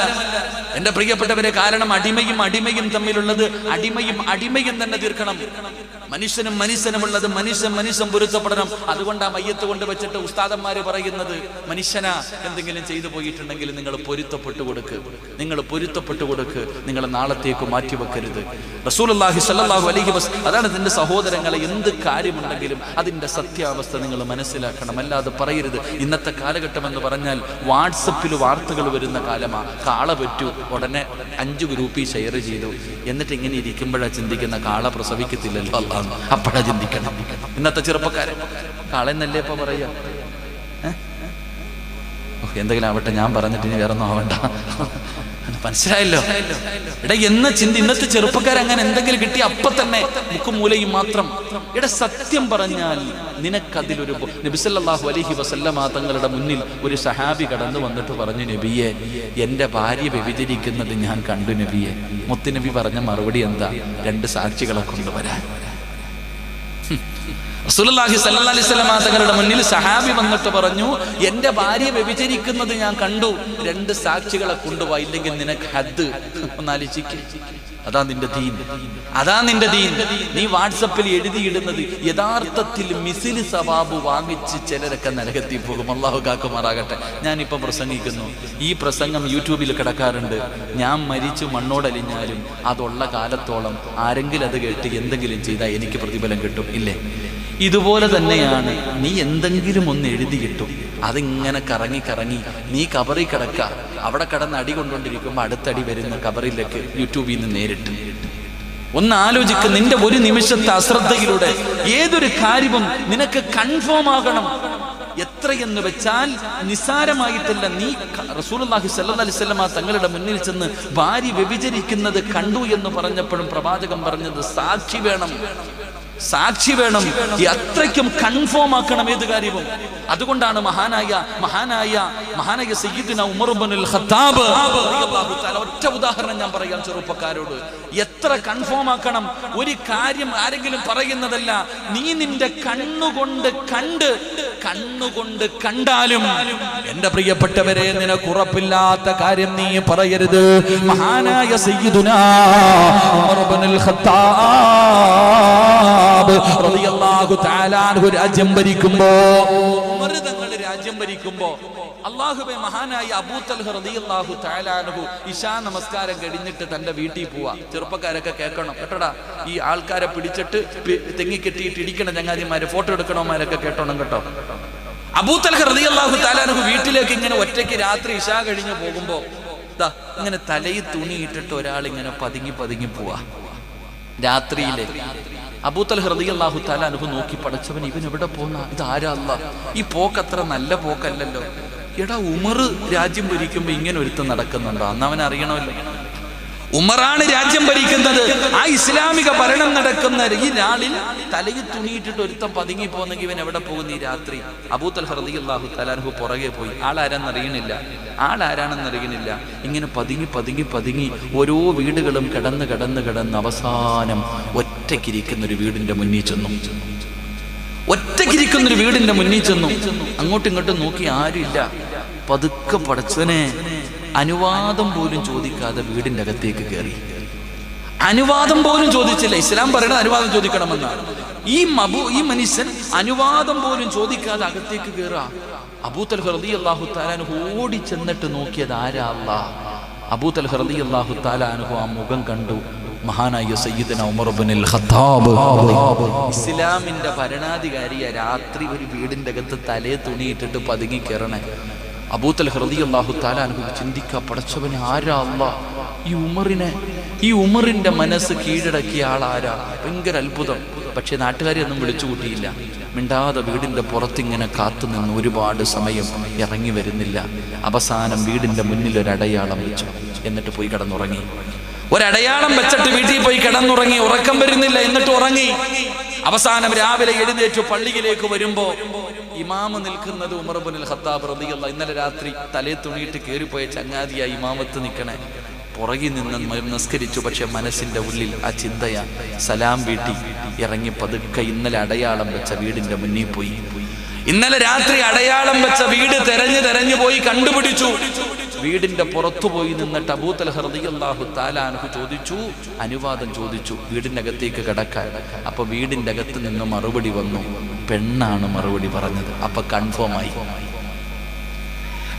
എന്റെ പ്രിയപ്പെട്ടവരെ. കാരണം അടിമയും തമ്മിലുള്ളത് അടിമയും തന്നെ തീർക്കണം. മനുഷ്യനുമുള്ളത് മനുഷ്യൻ പൊരുത്തപ്പെടണം. അതുകൊണ്ട് ആ മയ്യത്ത് കൊണ്ട് വെച്ചിട്ട് ഉസ്താദന്മാര് പറയുന്നത്, മനുഷ്യനാ എന്തെങ്കിലും ചെയ്തു പോയിട്ടുണ്ടെങ്കിൽ നിങ്ങൾ പൊരുത്തപ്പെട്ടു കൊടുക്ക്. നിങ്ങൾ നാളത്തേക്ക് മാറ്റിവെക്കരുത്. റസൂലുള്ളാഹി സ്വല്ലല്ലാഹു അലൈഹി വസല്ലം അതാണ് ഇതിന്റെ സഹോദരങ്ങളെ, എന്ത് കാര്യമുണ്ടെങ്കിലും അതിന്റെ സത്യാവസ്ഥ നിങ്ങൾ മനസ്സിലാക്കണം. അല്ലാതെ പറയരുത്. ഇന്നത്തെ കാലഘട്ടം എന്ന് പറഞ്ഞാൽ വാട്സപ്പിൽ വാർത്തകൾ വരുന്ന കാലമാ. കാള പറ്റൂ, ഉടനെ 5 ഗ്രൂപ്പിൽ ഷെയർ ചെയ്തു. എന്നിട്ട് ഇങ്ങനെ ഇരിക്കുമ്പോഴാണ് ചിന്തിക്കുന്ന, കാള പ്രസവിക്കത്തില്ലല്ലോ അല്ലാഹ്. അപ്പോഴാ ചിന്തിക്കണം. ഇന്നത്തെ ചെറുപ്പക്കാരൻ കാളെന്നല്ലേ ഇപ്പൊ പറയാ? എന്തെങ്കിലും ആവട്ടെ, ഞാൻ പറഞ്ഞിട്ട് ഇനി വേറൊന്നും ആവണ്ട. മനസ്സിലായല്ലോ? എടാ, ഇന്നത്തെ ചെറുപ്പക്കാർ അങ്ങനെ എന്തെങ്കിലും കിട്ടി അപ്പൊ തന്നെ മുക്കും മൂലയും മാത്രം. എടാ, സത്യം പറഞ്ഞാൽ നിനക്കതിലൊരു നബി സല്ലല്ലാഹു അലൈഹി വസല്ലമ തങ്ങളുടെ മുന്നിൽ ഒരു സഹാബി കടന്നു വന്നിട്ട് പറഞ്ഞു, നബിയെ, എൻ്റെ ഭാര്യ വ്യഭിചരിക്കുന്നത് ഞാൻ കണ്ടു നബിയെ. മുത്തുനബി പറഞ്ഞ മറുപടി എന്താ? 2 സാക്ഷികളെ കൊണ്ടുവരാൻ. റസൂലുള്ളാഹി സ്വല്ലല്ലാഹു അലൈഹി വസല്ലം തങ്ങളുടെ മുന്നിൽ സഹാബി വന്നിട്ട് പറഞ്ഞു, എൻ്റെ ഭാര്യ വ്യഭിചരിക്കുന്നത് ഞാൻ കണ്ടു, 2 സാക്ഷികളെ കൊണ്ടുപോവാ, ഇല്ലെങ്കിൽ നിനക്ക് ഹദ്. ഒന്നാലോചിക്ക്. അതാ നിന്റെ ദീൻ. നീ വാട്സപ്പിൽ എഴുതിയിടുന്നത് യഥാർത്ഥത്തിൽ മിസില് സവാബ് വാങ്ങിച്ച് ചിലരൊക്കെ നരകത്തിൽ പോകും. അല്ലാഹു കാക്കുമാറാകട്ടെ. ഞാനിപ്പം പ്രസംഗിക്കുന്നു, ഈ പ്രസംഗം യൂട്യൂബിൽ കിടക്കാറുണ്ട്. ഞാൻ മരിച്ചു മണ്ണോടലിഞ്ഞാലും അതുള്ള കാലത്തോളം ആരെങ്കിലും അത് കേട്ട് എന്തെങ്കിലും ചെയ്താൽ എനിക്ക് പ്രതിഫലം കിട്ടും, ഇല്ലേ? ഇതുപോലെ തന്നെയാണ്. നീ എന്തെങ്കിലും ഒന്ന് എഴുതി കിട്ടും, അതിങ്ങനെ കറങ്ങി നീ കബറിൽ കിടക്ക. അവിടെ കിടന്ന് അടി കൊണ്ടുകൊണ്ടിരിക്കുമ്പോൾ അടുത്തടി വരുന്ന കബറിലേക്ക് യൂട്യൂബിൽ നിന്ന് നേരിട്ട്. ഒന്ന് ആലോചിക്ക്. നിന്റെ ഒരു നിമിഷത്തെ അശ്രദ്ധയിലൂടെ ഏതൊരു കാര്യവും നിനക്ക് കൺഫേം ആകണം. എത്രയെന്ന് വെച്ചാൽ നിസാരമായിട്ടല്ല. നീ റസൂലുള്ളാഹി സ്വല്ലല്ലാഹി അലൈഹി വസല്ലം തങ്ങളുടെ മുന്നിൽ ചെന്ന് ഭാര്യ വ്യഭിചരിക്കുന്നത് കണ്ടു എന്ന് പറഞ്ഞപ്പോഴും പ്രവാചകൻ പറഞ്ഞത് സാക്ഷി വേണം, സാക്ഷി വേണം. അത്രയ്ക്കും കൺഫേം ആക്കണം ഏത് കാര്യവും. അതുകൊണ്ടാണ് മഹാനായ സയ്യിദുനാ ഉമർ ഇബ്നുൽ ഖത്താബ് റളിയല്ലാഹു തആല, ഒറ്റ ഉദാഹരണം ഞാൻ പറയാം ചെറുപ്പക്കാരോട്, എത്ര കൺഫേം ആക്കണം. ഒരു കാര്യം ആരെങ്കിലും പറയുന്നതല്ല, നീ നിന്റെ കണ്ണുകൊണ്ട് കണ്ടാലും എന്റെ പ്രിയപ്പെട്ടവരെ നിനക്ക് ഉറപ്പില്ലാത്ത കാര്യം നീ പറയരുത്. മഹാനായ സയ്യിദുനാ ഉമർ ഇബ്നുൽ ഖത്താബ് റളിയല്ലാഹു തആല അൻഹു രാജ്യം ഭരിക്കുമ്പോ, ഉമർ തങ്ങൾ രാജ്യം ഭരിക്കുമ്പോ അല്ലാഹുവേ, മഹാനായ അബൂ തൽഹ റളിയല്ലാഹു തആല അൻഹു ഇശാ നമസ്കാരം കഴിഞ്ഞിട്ട് തന്റെ വീട്ടിൽ പോവാ. ചെറുപ്പക്കാരൊക്കെ കേൾക്കണം കേട്ടോടാ, ഈ ആൾക്കാരെ പിടിച്ചിട്ട് തെങ്ങിക്കെട്ടിയിട്ട് ഇടിക്കണം ചങ്ങാതിമാരെ, ഫോട്ടോ എടുക്കണമാരൊക്കെ കേട്ടോണം കേട്ടോ. അബൂ തൽഹ റളിയല്ലാഹു തആല അൻഹു വീട്ടിലേക്ക് ഇങ്ങനെ ഒറ്റയ്ക്ക് രാത്രി ഇശാ കഴിഞ്ഞ് പോകുമ്പോ ഇങ്ങനെ തലയിൽ തുണിയിട്ടിട്ട് ഒരാൾ ഇങ്ങനെ പതുങ്ങി പോവാ രാത്രിയിലെ. അബൂ തൽഹ റളിയല്ലാഹു തആല അൻഹു നോക്കി, പടച്ചവൻ ഇവൻ എവിടെ പോന്ന, ഇത് ആരാ അല്ലാഹ്, ഈ പോക്കത്ര നല്ല പോക്കല്ലല്ലോ. എടാ, ഉമർ രാജ്യം ഭരിക്കുമ്പോ ഇങ്ങനെ ഒരുത്തം നടക്കുന്നുണ്ടോ? അന്ന് അവൻ അറിയണമല്ലോ, ഉമറാണ് രാജ്യം ഭരിക്കുന്നത്. ആ ഇസ്ലാമിക ഭരണം നടക്കുന്ന ഈ നാളിൽ തലയിൽ തുണിയിട്ടിട്ട് ഒരുത്തം പതുങ്ങി പോകുന്നെങ്കിൽ ഇവൻ എവിടെ പോകുന്ന ഈ രാത്രി? അബൂ തൽഹ റളിയല്ലാഹു തആല അൻഹു പുറകെ പോയി. ആളാരാണെന്നറിയണില്ല. ഇങ്ങനെ പതുങ്ങി ഓരോ വീടുകളും കടന്ന് അവസാനം ഒറ്റയ്ക്കിരിക്കുന്നൊരു വീടിന്റെ മുന്നിൽ ചെന്നു. അങ്ങോട്ടും ഇങ്ങോട്ടും നോക്കി ആരുമില്ല. പതുക്കെ പടച്ചവനെ അനുവാദം പോലും ചോദിക്കാതെ വീടിന്റെ അകത്തേക്ക് കയറി. അനുവാദം പോലും ചോദിച്ചില്ല. ഇസ്ലാം പറയുന്നത് അനുവാദം ചോദിക്കണമെന്നാണ്. ഈ മനുഷ്യൻ അനുവാദം പോലും ചോദിക്കാതെ അകത്തേക്ക് കയറാ. അബൂ തൽഹ റളിയല്ലാഹു തആല അൻഹു ഓടി ചെന്നിട്ട് നോക്കിയത് ആരാ അല്ലാഹ്. അബൂ തൽഹ റളിയല്ലാഹു തആല അൻഹു ആ മുഖം കണ്ടു. മഹാനായ സയ്യിദുനാ ഉമർ ഇബ്നുൽ ഖത്താബ്, ഇസ്ലാമിന്റെ ഭരണാധികാരിയെ രാത്രി ഒരു വീടിന്റെ അകത്ത് തലേ തുണിയിട്ടിട്ട് പതുങ്ങി കയറണേ. അബൂ തൽഹ റളിയല്ലാഹു തആല അൻഹു ചിന്തിക്കാ, പടച്ചവനെ ആരാ അല്ലാഹ്, ഈ ഉമറിന്റെ മനസ്സ് കീഴടക്കിയ ആളാരാ? ഭയങ്കര അത്ഭുതം. പക്ഷെ നാട്ടുകാരെ ഒന്നും വിളിച്ചു കൂട്ടിയില്ല. മിണ്ടാതെ വീടിന്റെ പുറത്തിങ്ങനെ കാത്തുനിന്ന് ഒരുപാട് സമയം ഇറങ്ങി വരുന്നില്ല. അവസാനം വീടിന്റെ മുന്നിൽ ഒരടയാളം വെച്ചു. എന്നിട്ട് പോയി കിടന്നുറങ്ങി. ഒരടയാളം വെച്ചിട്ട് വീട്ടിൽ പോയി കിടന്നുറങ്ങി. ഉറക്കം വരുന്നില്ല, എന്നിട്ട് ഉറങ്ങി. അവസാനം രാവിലെ എഴുന്നേറ്റു പള്ളിയിലേക്ക് വരുമ്പോ ഇമാമ് നിൽക്കുന്നത് ഉമർ ഇബ്നുൽ ഖത്താബ് റളിയല്ലാഹു. ഇന്നലെ രാത്രി തലേ തുണിയിട്ട് കയറിപ്പോയ ചങ്ങാതിയായി ഇമാമത്ത് നിൽക്കണേ. പുറകിൽ നിന്ന് നിസ്കരിച്ചു. പക്ഷെ മനസ്സിന്റെ ഉള്ളിൽ ആ ചിന്തയാ. സലാം വീട്ടി ഇറങ്ങി പതുക്കെ ഇന്നലെ അടയാളം വെച്ച വീടിന്റെ മുന്നിൽ പോയി. ഇന്നലെ രാത്രി അടയാളം വെച്ച വീട് തെരഞ്ഞു പോയി കണ്ടുപിടിച്ചു. വീടിന്റെ പുറത്തു പോയി നിന്നിട്ട് അബൂ തൽഹ റളിയല്ലാഹു തആല അൻഹു അനുവാദം ചോദിച്ചു വീടിന്റെ അകത്തേക്ക് കടക്കാൻ. അപ്പൊ വീടിന്റെ അകത്ത് നിന്ന് മറുപടി വന്നു. പെണ്ണാണ് മറുപടി പറഞ്ഞത്. അപ്പൊ കൺഫേം ആയി.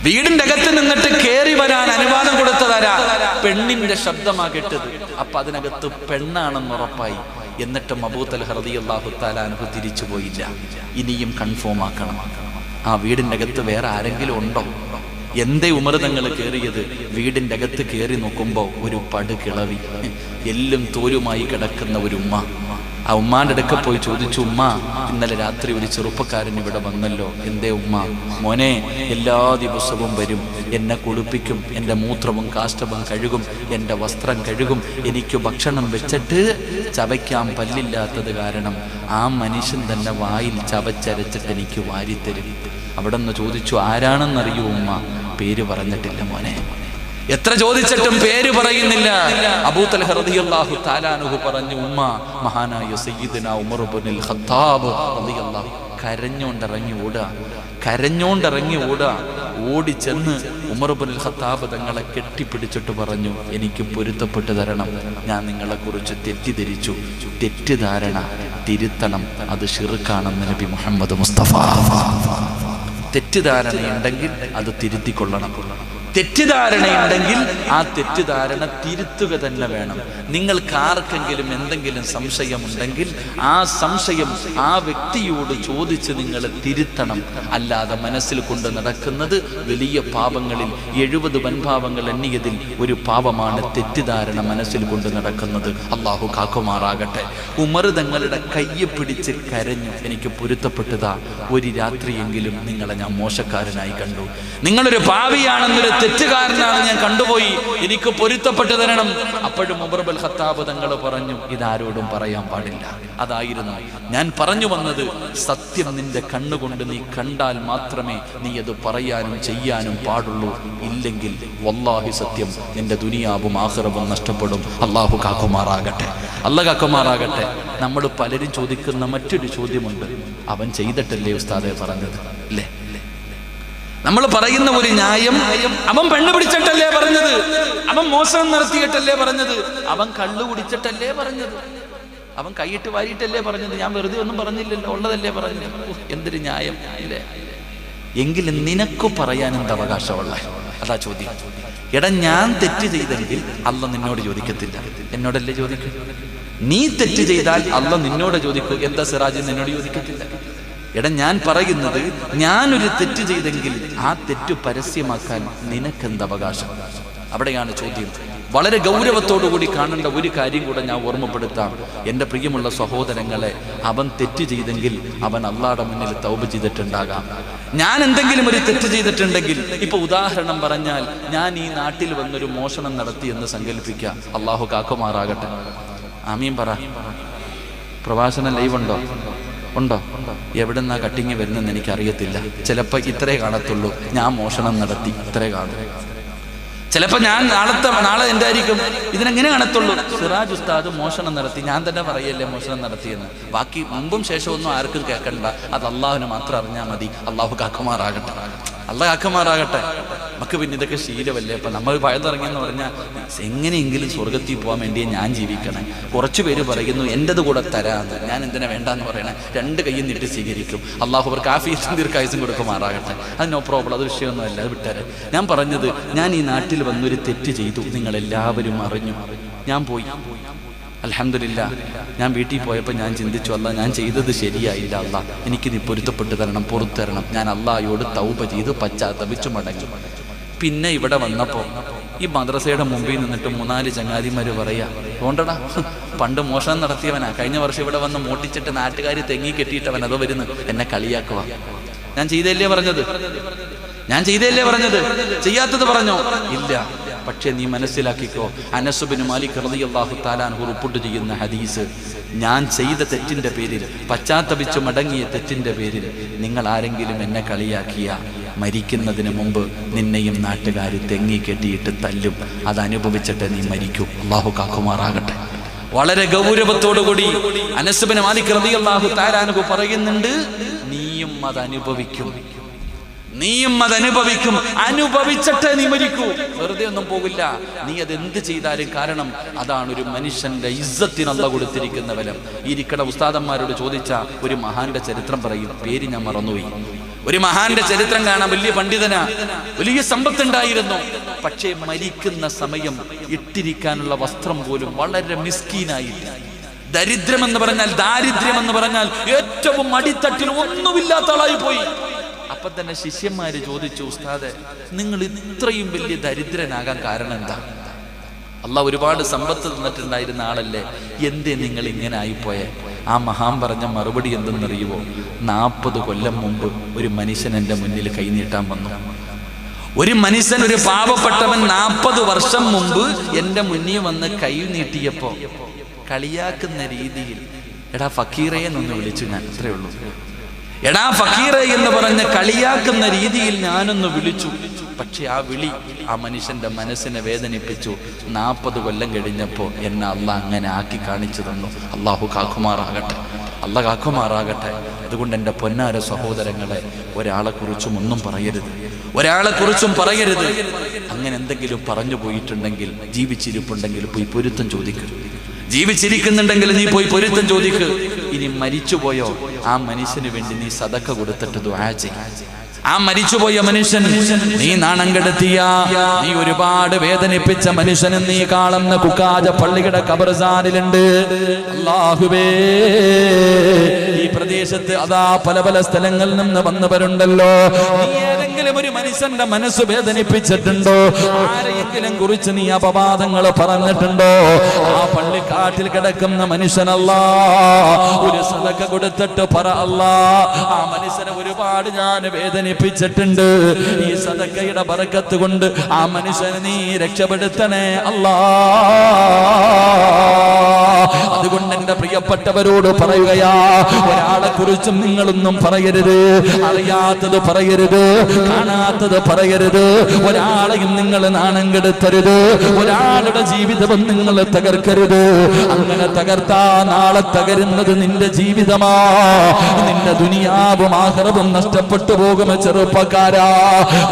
വീടിന്റെ അകത്ത് നിന്നിട്ട് കേറി വരാൻ അനുവാദം കൊടുത്തതാരാ? പെണ്ണിന്റെ ശബ്ദമാ കേട്ടത്. അപ്പൊ അതിനകത്ത് പെണ്ണാണെന്ന് ഉറപ്പായി. എന്നിട്ടും അബൂ തൽഹ റളിയല്ലാഹു തആല അൻഹു തിരിച്ചു പോയില്ല. ഇനിയും കൺഫേം ആക്കണം. ആ വീടിന്റെ അകത്ത് വേറെ ആരെങ്കിലും ഉണ്ടോ? എന്തേ ഉമർ തങ്ങൾ കയറിയത്? വീടിന്റെ അകത്ത് കയറി നോക്കുമ്പോ ഒരു പടുകിളവി, എല്ലും തോലുമായി കിടക്കുന്ന ഒരു ഉമ്മ. ആ ഉമ്മാന്റെ അടുക്ക പോയി ചോദിച്ചു, ഉമ്മ ഇന്നലെ രാത്രി ഒരു ചെറുപ്പക്കാരൻ ഇവിടെ വന്നല്ലോ, എന്തേ ഉമ്മ? മോനെ, എല്ലാ ദിവസവും വരും, എന്നെ കുളിപ്പിക്കും, എൻ്റെ മൂത്രവും കാഷ്ടവും കഴുകും, എൻ്റെ വസ്ത്രം കഴുകും. എനിക്ക് ഭക്ഷണം വെച്ചിട്ട് ചവയ്ക്കാൻ പല്ലില്ലാത്തത് കാരണം ആ മനുഷ്യൻ തന്നെ വായിൽ ചവച്ചരച്ചിട്ട് എനിക്ക് വാരിത്തരും. അവിടെ നിന്ന് ചോദിച്ചു, ആരാണെന്നറിയൂ ഉമ്മ? പേര് പറഞ്ഞിട്ടില്ല മോനെ. എത്ര ചോദിച്ചിട്ടും പേര് പറയുന്നില്ല. അബൂ തൽഹ റളിയല്ലാഹു തആല അൻഹു പറഞ്ഞു, ഉമ്മ മഹാനായ സയ്യിദുനാ ഉമർ ഇബ്നുൽ ഖത്താബ് റളിയല്ലാഹു. കരഞ്ഞോണ്ടിറങ്ങി ഓടുക. ഓടി ചെന്ന് ഉമർ ഇബ്നുൽ ഖത്താബ് തങ്ങളെ കെട്ടിപ്പിടിച്ചിട്ട് പറഞ്ഞു, എനിക്ക് പൊരുത്തപ്പെട്ടു തരണം. ഞാൻ നിങ്ങളെ കുറിച്ച് തെറ്റിദ്ധരിച്ചു. തെറ്റിദ്ധാരണ തിരുത്തണം, അത് ശിർക്കാണെന്ന് നബി മുഹമ്മദ് മുസ്തഫ. തെറ്റിദ്ധാരണയുണ്ടെങ്കിൽ അത് തിരുത്തിക്കൊള്ളണം. തെറ്റിദ്ധാരണയുണ്ടെങ്കിൽ ആ തെറ്റിദ്ധാരണ തിരുത്തുക തന്നെ വേണം. നിങ്ങൾക്ക് ആർക്കെങ്കിലും എന്തെങ്കിലും സംശയമുണ്ടെങ്കിൽ ആ സംശയം ആ വ്യക്തിയോട് ചോദിച്ച് നിങ്ങൾ തിരുത്തണം. അല്ലാതെ മനസ്സിൽ കൊണ്ട് നടക്കുന്നത് വലിയ പാപങ്ങളിൽ 70 വൻപാപങ്ങൾ എണ്ണിയതിൽ ഒരു പാപമാണ് തെറ്റിദ്ധാരണ മനസ്സിൽ കൊണ്ട് നടക്കുന്നത്. അള്ളാഹു കാക്കുമാറാകട്ടെ. ഉമർ തങ്ങളുടെ കയ്യെ പിടിച്ച് കരഞ്ഞു, എനിക്ക് പൊരുത്തപ്പെട്ടതാ, ഒരു രാത്രിയെങ്കിലും നിങ്ങളെ ഞാൻ മോശക്കാരനായി കണ്ടു, നിങ്ങളൊരു പാപിയാണെന്നൊരു തെറ്റുകാരനാണ് ഞാൻ കണ്ടുപോയി, എനിക്ക് പൊരുത്തപ്പെട്ടു തരണം. അപ്പോഴും ഉമർ ഇബ്നുൽ ഖത്താബ് തങ്ങൾ പറഞ്ഞു, ഇതാരോടും പറയാൻ പാടില്ല. അതായിരുന്നു ഞാൻ പറഞ്ഞു വന്നത്. സത്യം നിന്റെ കണ്ണുകൊണ്ട് നീ കണ്ടാൽ മാത്രമേ നീ അത് പറയാനും ചെയ്യാനും പാടുള്ളൂ. ഇല്ലെങ്കിൽ വല്ലാഹി സത്യം നിന്റെ ദുനിയാവും ആഖിറവും നഷ്ടപ്പെടും. അള്ളാഹു കാക്കുമാറാകട്ടെ. അല്ലാഹു കാക്കുമാറാകട്ടെ. നമ്മൾ പലരും ചോദിക്കുന്ന മറ്റൊരു ചോദ്യമുണ്ട്, അവൻ ചെയ്തിട്ടല്ലേ ഉസ്താദെ പറഞ്ഞത്? അല്ലേ, നമ്മൾ പറയുന്ന ഒരു ന്യായം, അവൻ പെണ്ണ് പിടിച്ചിട്ടല്ലേ പറഞ്ഞത്, അവൻ മോശം നടത്തിയിട്ടല്ലേ പറഞ്ഞത്, അവൻ കള്ളു കുടിച്ചിട്ടല്ലേ പറഞ്ഞത്, അവൻ കൈയിട്ട് വാരിയിട്ടല്ലേ പറഞ്ഞത്, ഞാൻ വെറുതെ ഒന്നും പറഞ്ഞില്ലല്ലോ, ഉള്ളതല്ലേ പറഞ്ഞത്. എന്തൊരു ന്യായം ഇല്ലേ? എങ്കിലും നിനക്ക് പറയാൻ എന്ത് അവകാശമുള്ള? അതാ ചോദ്യം. എടാ, ഞാൻ തെറ്റ് ചെയ്തെങ്കിൽ അല്ല നിന്നോട് ചോദിക്കത്തില്ല, എന്നോടല്ലേ ചോദിക്കും. നീ തെറ്റ് ചെയ്താൽ അല്ല നിന്നോട് ചോദിക്കൂ, എന്താ സിറാജ് നിന്നോട് ചോദിക്കത്തില്ല. എടാ, ഞാൻ പറയുന്നത്, ഞാനൊരു തെറ്റ് ചെയ്തെങ്കിൽ ആ തെറ്റ് പരസ്യമാക്കാൻ നിനക്കെന്ത് അവകാശം? അവിടെയാണ് ചോദ്യം. വളരെ ഗൗരവത്തോടുകൂടി കാണേണ്ട ഒരു കാര്യം കൂടെ ഞാൻ ഓർമ്മപ്പെടുത്താം. എൻ്റെ പ്രിയമുള്ള സഹോദരങ്ങളെ, അവൻ തെറ്റ് ചെയ്തെങ്കിൽ അവൻ അള്ളാഹുവിന്റെ മുന്നിൽ തൗബ ചെയ്തിട്ടുണ്ടാകാം. ഞാൻ എന്തെങ്കിലും ഒരു തെറ്റ് ചെയ്തിട്ടുണ്ടെങ്കിൽ, ഇപ്പൊ ഉദാഹരണം പറഞ്ഞാൽ, ഞാൻ ഈ നാട്ടിൽ വന്നൊരു മോഷണം നടത്തി എന്ന് സങ്കല്പിക്കാം. അള്ളാഹു കാക്കുമാറാകട്ടെ. ആമീൻ പറ. പ്രഭാഷണം ലൈവ് ഉണ്ടോ? ഉണ്ടോ? എവിടെന്നാ കട്ടിങ് വരുന്നെന്ന് എനിക്കറിയത്തില്ല. ചിലപ്പോൾ ഇത്രേ കാണത്തുള്ളൂ, ഞാൻ മോഷണം നടത്തി, ഇത്രേ കാണും. ചിലപ്പോൾ ഞാൻ നാളെ എന്തായിരിക്കും, ഇതിനെങ്ങനെ കാണത്തുള്ളൂ, സിറാജ് ഉസ്താദ് മോഷണം നടത്തി, ഞാൻ തന്നെ പറയല്ലേ മോഷണം നടത്തിയെന്ന്. ബാക്കി മുമ്പും ശേഷമൊന്നും ആർക്കും കേൾക്കണ്ട, അത് അള്ളാഹുവിന് മാത്രം അറിഞ്ഞാൽ മതി. അള്ളാഹു കാക്കുമാറാകട്ടെ. അള്ളാഹ് കാക്കുമാറാകട്ടെ. നമുക്ക് പിന്നെ ഇതൊക്കെ ശീലമല്ലേ. അപ്പം നമ്മൾ പഴത്തിറങ്ങിയെന്ന് പറഞ്ഞാൽ എങ്ങനെയെങ്കിലും സ്വർഗത്തിൽ പോകാൻ വേണ്ടിയേ ഞാൻ ജീവിക്കണം. കുറച്ച് പേര് പറയുന്നു എൻ്റെത് കൂടെ തരാമെന്ന്. ഞാൻ എന്തിനാ വേണ്ടാന്ന് പറയണേ? 2 കൈയും നീട്ടി സ്വീകരിക്കും. അള്ളാഹു അവർക്ക് ആഫിയത്തും ദീർഘായുസ്സും കൊടുക്കുമാറാകട്ടെ. അത് നോ പ്രോബ്ലം, അത് വിഷയമൊന്നുമല്ല, അത് വിട്ടാരെ. ഞാൻ പറഞ്ഞത്, ഞാൻ ഈ നാട്ടിൽ വന്നൊരു തെറ്റ് ചെയ്തു, നിങ്ങളെല്ലാവരും അറിഞ്ഞു. ഞാൻ പോയി, അൽഹംദുലില്ലാഹ്. ഞാൻ വീട്ടിൽ പോയപ്പോൾ ഞാൻ ചിന്തിച്ചു, അല്ലാ, ഞാൻ ചെയ്തത് ശരിയായില്ല, അല്ലാ എനിക്ക് നീ പൊരുത്തപ്പെട്ട് തരണം, പുറത്തു തരണം. ഞാൻ അള്ളാഹയോട് തൗബ ചെയ്ത് പശ്ചാത്തപിച്ചു മടങ്ങി. പിന്നെ ഇവിടെ വന്നപ്പോൾ ഈ മദ്രസയുടെ മുമ്പിൽ നിന്നിട്ട് 3-4 ചങ്ങാതിമാര് പറയാ, കൊണ്ടടാ, പണ്ട് മോഷണം നടത്തിയവനാ, കഴിഞ്ഞ വർഷം ഇവിടെ വന്ന് മോട്ടിച്ചിട്ട് നാട്ടുകാർ തെങ്ങി കെട്ടിയിട്ടവൻ അതോ വരുന്നു, എന്നെ കളിയാക്കുക. ഞാൻ ചെയ്തല്ലേ പറഞ്ഞത്? ഞാൻ ചെയ്തല്ലേ പറഞ്ഞത്? ചെയ്യാത്തത് പറഞ്ഞോ? ഇല്ല. പക്ഷേ നീ മനസ്സിലാക്കിക്കോ, അനസ് ബിൻ മാലിക് റളിയല്ലാഹു തആല അൻഹു റിപ്പോർട്ട് ചെയ്യുന്ന ഹദീസ്, ഞാൻ ചെയ്ത തെറ്റിന്റെ പേരിൽ, പശ്ചാത്തപിച്ചു മടങ്ങിയ തെറ്റിന്റെ പേരിൽ നിങ്ങൾ ആരെങ്കിലും എന്നെ കളിയാക്കിയ, മരിക്കുന്നതിന് മുമ്പ് നിന്നെയും നാട്ടുകാർ തെങ്ങി കെട്ടിയിട്ട് തല്ലും. അത് അനുഭവിച്ചിട്ട് നീ മരിക്കൂ. അല്ലാഹു കാക്കുമാറാകട്ടെ. വളരെ ഗൗരവത്തോടുകൂടി അനസ് ബിൻ മാലിക് റളിയല്ലാഹു തആല അൻഹു പറയുന്നുണ്ട്, നീയും അത് അനുഭവിക്കും, നീയും അതനുഭവിക്കും. അനുഭവിച്ചിട്ട് നീ മരിക്കൂ, വെറുതെ ഒന്നും പോകില്ല. നീ അതെന്ത് ചെയ്താലും, കാരണം അതാണ് ഒരു മനുഷ്യന്റെ ഇസ്സത്തിന് അല്ലാഹു കൊടുത്തിരിക്കുന്ന ബലം. ഈ ഇരിക്കട ഉസ്താദന്മാരോട് ചോദിച്ച ഒരു മഹാന്റെ ചരിത്രം പറയും, പേര് ഞാൻ മറന്നുപോയി. ഒരു മഹാന്റെ ചരിത്രം കാണാൻ, വലിയ പണ്ഡിതനാ, വലിയ സമ്പത്തുണ്ടായിരുന്നു. പക്ഷേ മരിക്കുന്ന സമയം ഇട്ടിരിക്കാനുള്ള വസ്ത്രം പോലും വളരെ മിസ്കീനായി. ദരിദ്രമെന്ന് പറഞ്ഞാൽ, ദാരിദ്ര്യമെന്ന് പറഞ്ഞാൽ ഏറ്റവും അടിത്തട്ടിൽ ഒന്നുമില്ലാത്ത ആളായി പോയി. അപ്പൊ തന്നെ ശിഷ്യന്മാര് ചോദിച്ചു, ഉസ്താദെ, നിങ്ങൾ ഇത്രയും വലിയ ദരിദ്രനാകാൻ കാരണം എന്താ? അള്ളാഹ് ഒരുപാട് സമ്പത്ത് തന്നിട്ടുണ്ടായിരുന്ന ആളല്ലേ, എന്തേ നിങ്ങൾ ഇങ്ങനെ ആയിപ്പോയെ? ആ മഹാൻ പറഞ്ഞ മറുപടി എന്തെന്നറിയുമോ? 40 കൊല്ലം മുമ്പ് ഒരു മനുഷ്യൻ എൻ്റെ മുന്നിൽ കൈനീട്ടാൻ വന്നു. ഒരു മനുഷ്യൻ, ഒരു പാവപ്പെട്ടവൻ 40 വർഷം മുമ്പ് എൻ്റെ മുന്നിൽ വന്ന് കൈ നീട്ടിയപ്പോ കളിയാക്കുന്ന രീതിയിൽ, എടാ ഫക്കീറേ എന്നൊന്ന് വിളിച്ചു. ഞാൻ അത്രേ ഉള്ളൂ. എടാ ഫക്കീറേ എന്ന് പറഞ്ഞ് കളിയാക്കുന്ന രീതിയിൽ ഞാനൊന്ന് വിളിച്ചു. പക്ഷെ ആ വിളി ആ മനുഷ്യന്റെ മനസ്സിനെ വേദനിപ്പിച്ചു. 40 കൊല്ലം കഴിഞ്ഞപ്പോൾ എന്നെ അള്ളാഹ് അങ്ങനെ ആക്കി കാണിച്ചു തന്നു. അള്ളാഹു കാക്കുമാറാകട്ടെ. അള്ളാഹ് കാക്കുമാറാകട്ടെ. അതുകൊണ്ട് എൻ്റെ പൊന്നാര സഹോദരങ്ങളെ, ഒരാളെ കുറിച്ചും ഒന്നും പറയരുത്, ഒരാളെ കുറിച്ചും പറയരുത്. അങ്ങനെ എന്തെങ്കിലും പറഞ്ഞു പോയിട്ടുണ്ടെങ്കിൽ, ജീവിച്ചിരിപ്പുണ്ടെങ്കിൽ പോയി പൊരുത്തം ചോദിക്കും. ജീവിച്ചിരിക്കുന്നുണ്ടെങ്കിൽ നീ പോയി പൊരുത്തം ചോദിക്ക്. ഇനി മരിച്ചുപോയോ, ആ മനുഷ്യന് വേണ്ടി നീ സദക്ക കൊടുത്തിട്ട് ദുആ ചെയ്യ്. ആ മരിച്ചുപോയ മനുഷ്യൻ നീ നാണം കെടുത്തിയ, നീ ഒരുപാട് വേദനിപ്പിച്ച മനുഷ്യന് നീ കാണുന്ന കുക്കാജ പള്ളിയുടെ ഖബർസ്ഥാനിലുണ്ട്. അല്ലാഹുവേ, ഈ പ്രദേശത്ത് അതാ പല പല സ്ഥലങ്ങളിൽ നിന്ന് വന്നവരുണ്ടല്ലോ. നീ ഏതെങ്കിലും ഒരു മനുഷ്യന്റെ മനസ്സ് വേദനിപ്പിച്ചിട്ടുണ്ടോ? ആരെയെങ്കിലും കുറിച്ച് നീ അപവാദങ്ങൾ പറഞ്ഞിട്ടുണ്ടോ? ആ പള്ളിക്കാട്ടിൽ കിടക്കുന്ന മനുഷ്യനല്ലാ, ഒരു സദഖ കൊടുത്തിട്ട് പറ അല്ലാ, ആ മനുഷ്യനെ ഒരുപാട് ഞാൻ വേദനിപ്പിച്ചിട്ടുണ്ട്. ഈ സദഖയുടെ ബറക്കത്ത് കൊണ്ട് ആ മനുഷ്യനെ നീ രക്ഷപ്പെടുത്തണേ അല്ലാ. അതുകൊണ്ട് എന്റെ പ്രിയപ്പെട്ടവരോട് പറയുകയാ, ഒരാളെ കുറിച്ചും നിങ്ങളൊന്നും പറയരുത്, അറിയാത്തത് പറയരുത്, കാണാത്തത് പറയരുത്. ഒരാളെയും നിങ്ങൾ നാണം കെടുത്തരുത്, ഒരാളുടെ ജീവിതവും നിങ്ങൾ തകർക്കരുത്. അങ്ങനെ തകർത്താ നാളെ തകരുന്നത് നിന്റെ ജീവിതമാ, നിന്റെ ദുനിയാവും ആഖിറവും നഷ്ടപ്പെട്ടു പോകും ചെറുപ്പക്കാരാ.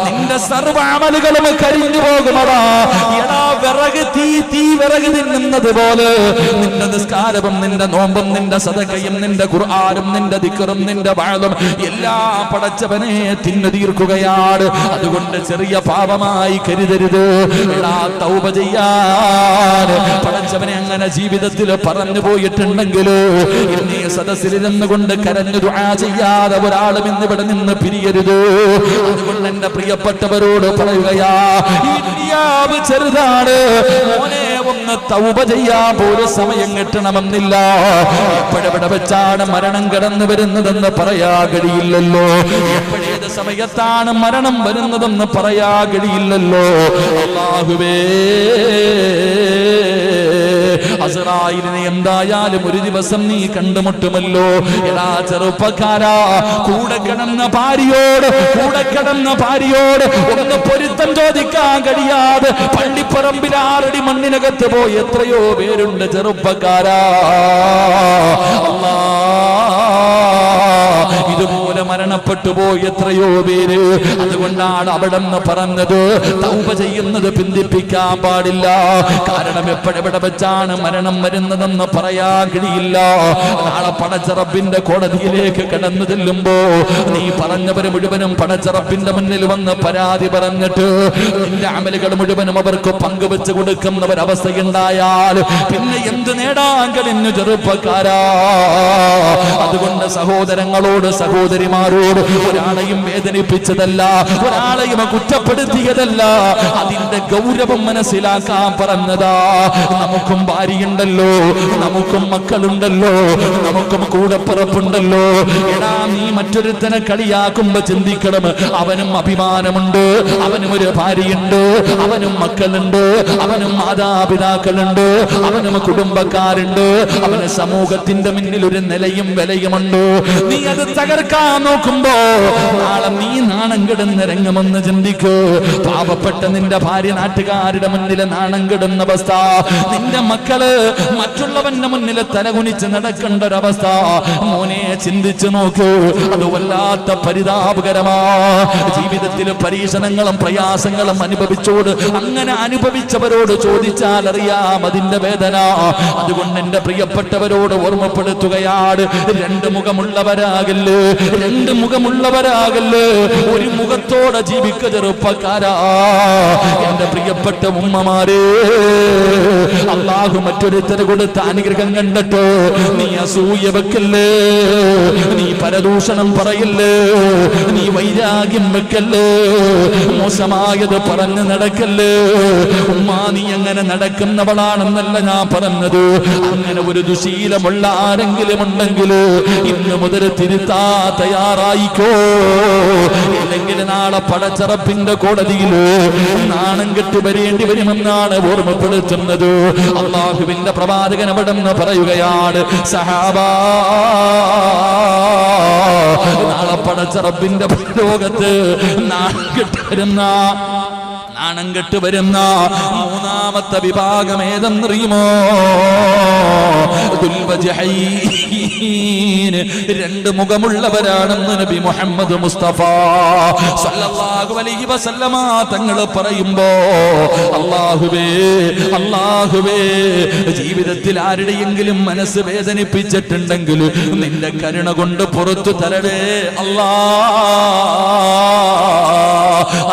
നിന്റെ സർവ്വാമലുകളും കരിഞ്ഞു പോകുമടാ. എടാ, വിറക് തീ വിറക് തിന്നുന്നത് പോലെ നിന്റെ നിസ്കാരവും നിന്റെ നോമ്പും നിന്റെ സദഖയും നിന്റെ ഖുർആനും നിന്റെ ദിക്റും നിന്റെ വഅലും എല്ലാം പടച്ചവനെ തിന്നു തീർക്കുകയാണ്. അതുകൊണ്ട് ചെറിയ പാപമായി കരുതരുത്. എടാ, തൗബ ചെയ്യാൻ പടച്ചവനെ അങ്ങനെ ജീവിതത്തിൽ പറഞ്ഞു പോയിട്ടുണ്ടെങ്കിൽ ഇന്നീ സദസ്സിൽ നിന്നുകൊണ്ട് കരഞ്ഞു ദുആ ചെയ്യാതെ ഒരാളും ഇന്നിവിടെ നിന്ന് പിരിയരുത്. അതുകൊണ്ട് എന്റെ പ്രിയപ്പെട്ടവരോട് പറയുകയാ, ഈ ദുനിയാവ് ചെറുതാണ് മോനെ, ഒന്ന് തൗബ ചെയ്യാൻ പോലും സമയം കിട്ടണമെന്നില്ല. എപ്പോഴെവിടെ വെച്ചാണ് മരണം കടന്നു വരുന്നതെന്ന് പറയാ കഴിയില്ലല്ലോ. എപ്പോഴേത് സമയത്താണ് മരണം വരുന്നതെന്ന് പറയാ കഴിയില്ലല്ലോ. അല്ലാഹുവേ, അസ്റായിലിനെ എന്തായാലും ഒരു ദിവസം നീ കണ്ടുമുട്ടുമല്ലോ. എടാ ചെറുപ്പക്കാരാ, കൂടെ കിടന്ന ഭാര്യയോട് ഒന്ന് പൊരുത്തം ചോദിക്കാൻ കഴിയാതെ പള്ളിപ്പറമ്പിൽ 6 അടി മണ്ണിനകത്ത് പോയി എത്രയോ പേരുണ്ട് ചെറുപ്പക്കാരാ. അല്ലാ, ഇതുപോലെ മരണപ്പെട്ടു പോയി എത്രയോ പേര്. അതുകൊണ്ടാണ് അവിടെ നിന്ന് പറഞ്ഞത്, തൗബ ചെയ്യുന്നത് പിന്തിപ്പിക്കാൻ പാടില്ല. കാരണം എപ്പോഴെവിടെ വെച്ചാണ് മരണം വരുന്നതെന്ന് പറയാൻ കഴിയില്ല. നാളെ പടച്ചറബിന്റെ കോടതിയിലേക്ക് കടന്നു ചെല്ലുമ്പോ നീ പറഞ്ഞവര് മുഴുവനും പടച്ചറബിന്റെ മുന്നിൽ വന്ന് പരാതി പറഞ്ഞിട്ട് നിന്റെ അമലുകൾ മുഴുവനും അവർക്ക് പങ്കുവെച്ച് കൊടുക്കുന്ന ഒരവസ്ഥയുണ്ടായാൽ പിന്നെ എന്ത് നേടാൻ കഴിഞ്ഞു ചെറുപ്പക്കാരാ? അതുകൊണ്ട് സഹോദരങ്ങളോട് സഹോദരിമാരോട് ഒരാളെയും വേദനിപ്പിച്ചതല്ല, ഒരാളെയും കുറ്റപ്പെടുത്തിയതല്ല, അതിന്റെ ഗൗരവം മനസ്സിലാക്കാൻ പറഞ്ഞതാ. നമുക്കും ഭാര്യയുണ്ടല്ലോ, നമുക്കും മക്കളുണ്ടല്ലോ, നമുക്കും കൂടപ്പിറപ്പുണ്ടല്ലോ. എടാ, നീ മറ്റൊരുത്തനെ കളിയാക്കുമ്പോ ചിന്തിക്കണം, അവനും അഭിമാനമുണ്ട്, അവനും ഒരു ഭാര്യയുണ്ട്, അവനും മക്കളുണ്ട്, അവനും മാതാപിതാക്കളുണ്ട്, അവനും കുടുംബക്കാരുണ്ട്, അവന് സമൂഹത്തിന്റെ മുന്നിൽ ഒരു നിലയും വിലയുമുണ്ട്. നീ അത് തകർക്കാൻ നോക്കുമ്പോ നാളെ നീ നാണം കെടുന്ന രംഗമെന്ന് ചിന്തിക്കൂ. പാവപ്പെട്ട നിന്റെ ഭാര്യ നാട്ടുകാരുടെ മുന്നിൽ നാണം കെടുന്ന അവസ്ഥ, നിന്റെ മക്കള് മറ്റുള്ളവന്റെ മുന്നിൽ തലകുനിച്ച് നടക്കേണ്ട ഒരവസ്ഥ, മോനെ ചിന്തിച്ചു നോക്കൂ. അത് വല്ലാത്ത പരിതാപകരമാ. ജീവിതത്തിൽ പരീക്ഷണങ്ങളും പ്രയാസങ്ങളും അനുഭവിച്ചോട് അങ്ങനെ അനുഭവിച്ചവരോട് ചോദിച്ചാൽ അറിയാം അതിന്റെ വേദന. അതുകൊണ്ട് എന്റെ പ്രിയപ്പെട്ടവരോട് ഓർമ്മപ്പെടുത്തുകയാണ്, രണ്ട് മുഖമുള്ളവരാകല്ലേ, ഒരു മുഖത്തോടെ ജീവിക്ക ചെറുപ്പക്കാരാ. എന്റെ പ്രിയപ്പെട്ട ഉമ്മമാരെ, അല്ലാഹു മറ്റൊരുത്തന് കൊടുത്ത അനുഗ്രഹം കണ്ടിട്ടോ നീ അസൂയ വെക്കല്ലേ, നീ പരദൂഷണം പറയല്ലേ, നീ വൈരാഗ്യം വെക്കല്ലേ, മോശമായത് പറഞ്ഞു നടക്കല്ലേ. ഉമ്മ, നീ അങ്ങനെ നടക്കുന്നവളാണെന്നല്ല ഞാൻ പറഞ്ഞത്. അങ്ങനെ ഒരു ദുശീലമുള്ള ആരെങ്കിലും ഉണ്ടെങ്കിൽ ഇന്ന് മുതൽ തിരുത്താ തയ്യാറായിക്കോ. അല്ലെങ്കിൽ നാളെ പടച്ചറപ്പിന്റെ കോടതിയിൽ നാണം കെട്ട് വരേണ്ടി വരുമെന്നാണ് ഓർമ്മപ്പെടുത്തുന്നത്. അല്ലാഹുവിന്റെ പ്രവാചകൻ അവിടെ നിന്ന് പറയുകയാണ്, സഹാബാ, നാളെ പടച്ചറപ്പിന്റെ ലോകത്ത് നാണം കെട്ട് വരുന്ന മൂന്നാമത്തെ വിഭാഗം ഏതെന്നറിയുമോ? ദുൽവജ്ഹൈ വജ്ഹൈൻ, രണ്ട് മുഖമുള്ളവരാണെന്ന് നബി മുഹമ്മദ് മുസ്തഫ സല്ലല്ലാഹു അലൈഹി വസല്ലമ തങ്ങൾ പറയുമ്പോ അല്ലാഹുവേ അല്ലാഹുവേ, ജീവിതത്തിൽ ആരുടെയെങ്കിലും മനസ്സ് വേദനിപ്പിച്ചിട്ടുണ്ടെങ്കിൽ നിന്റെ കരുണ കൊണ്ട് പുറത്തു തരണേ അല്ലാ.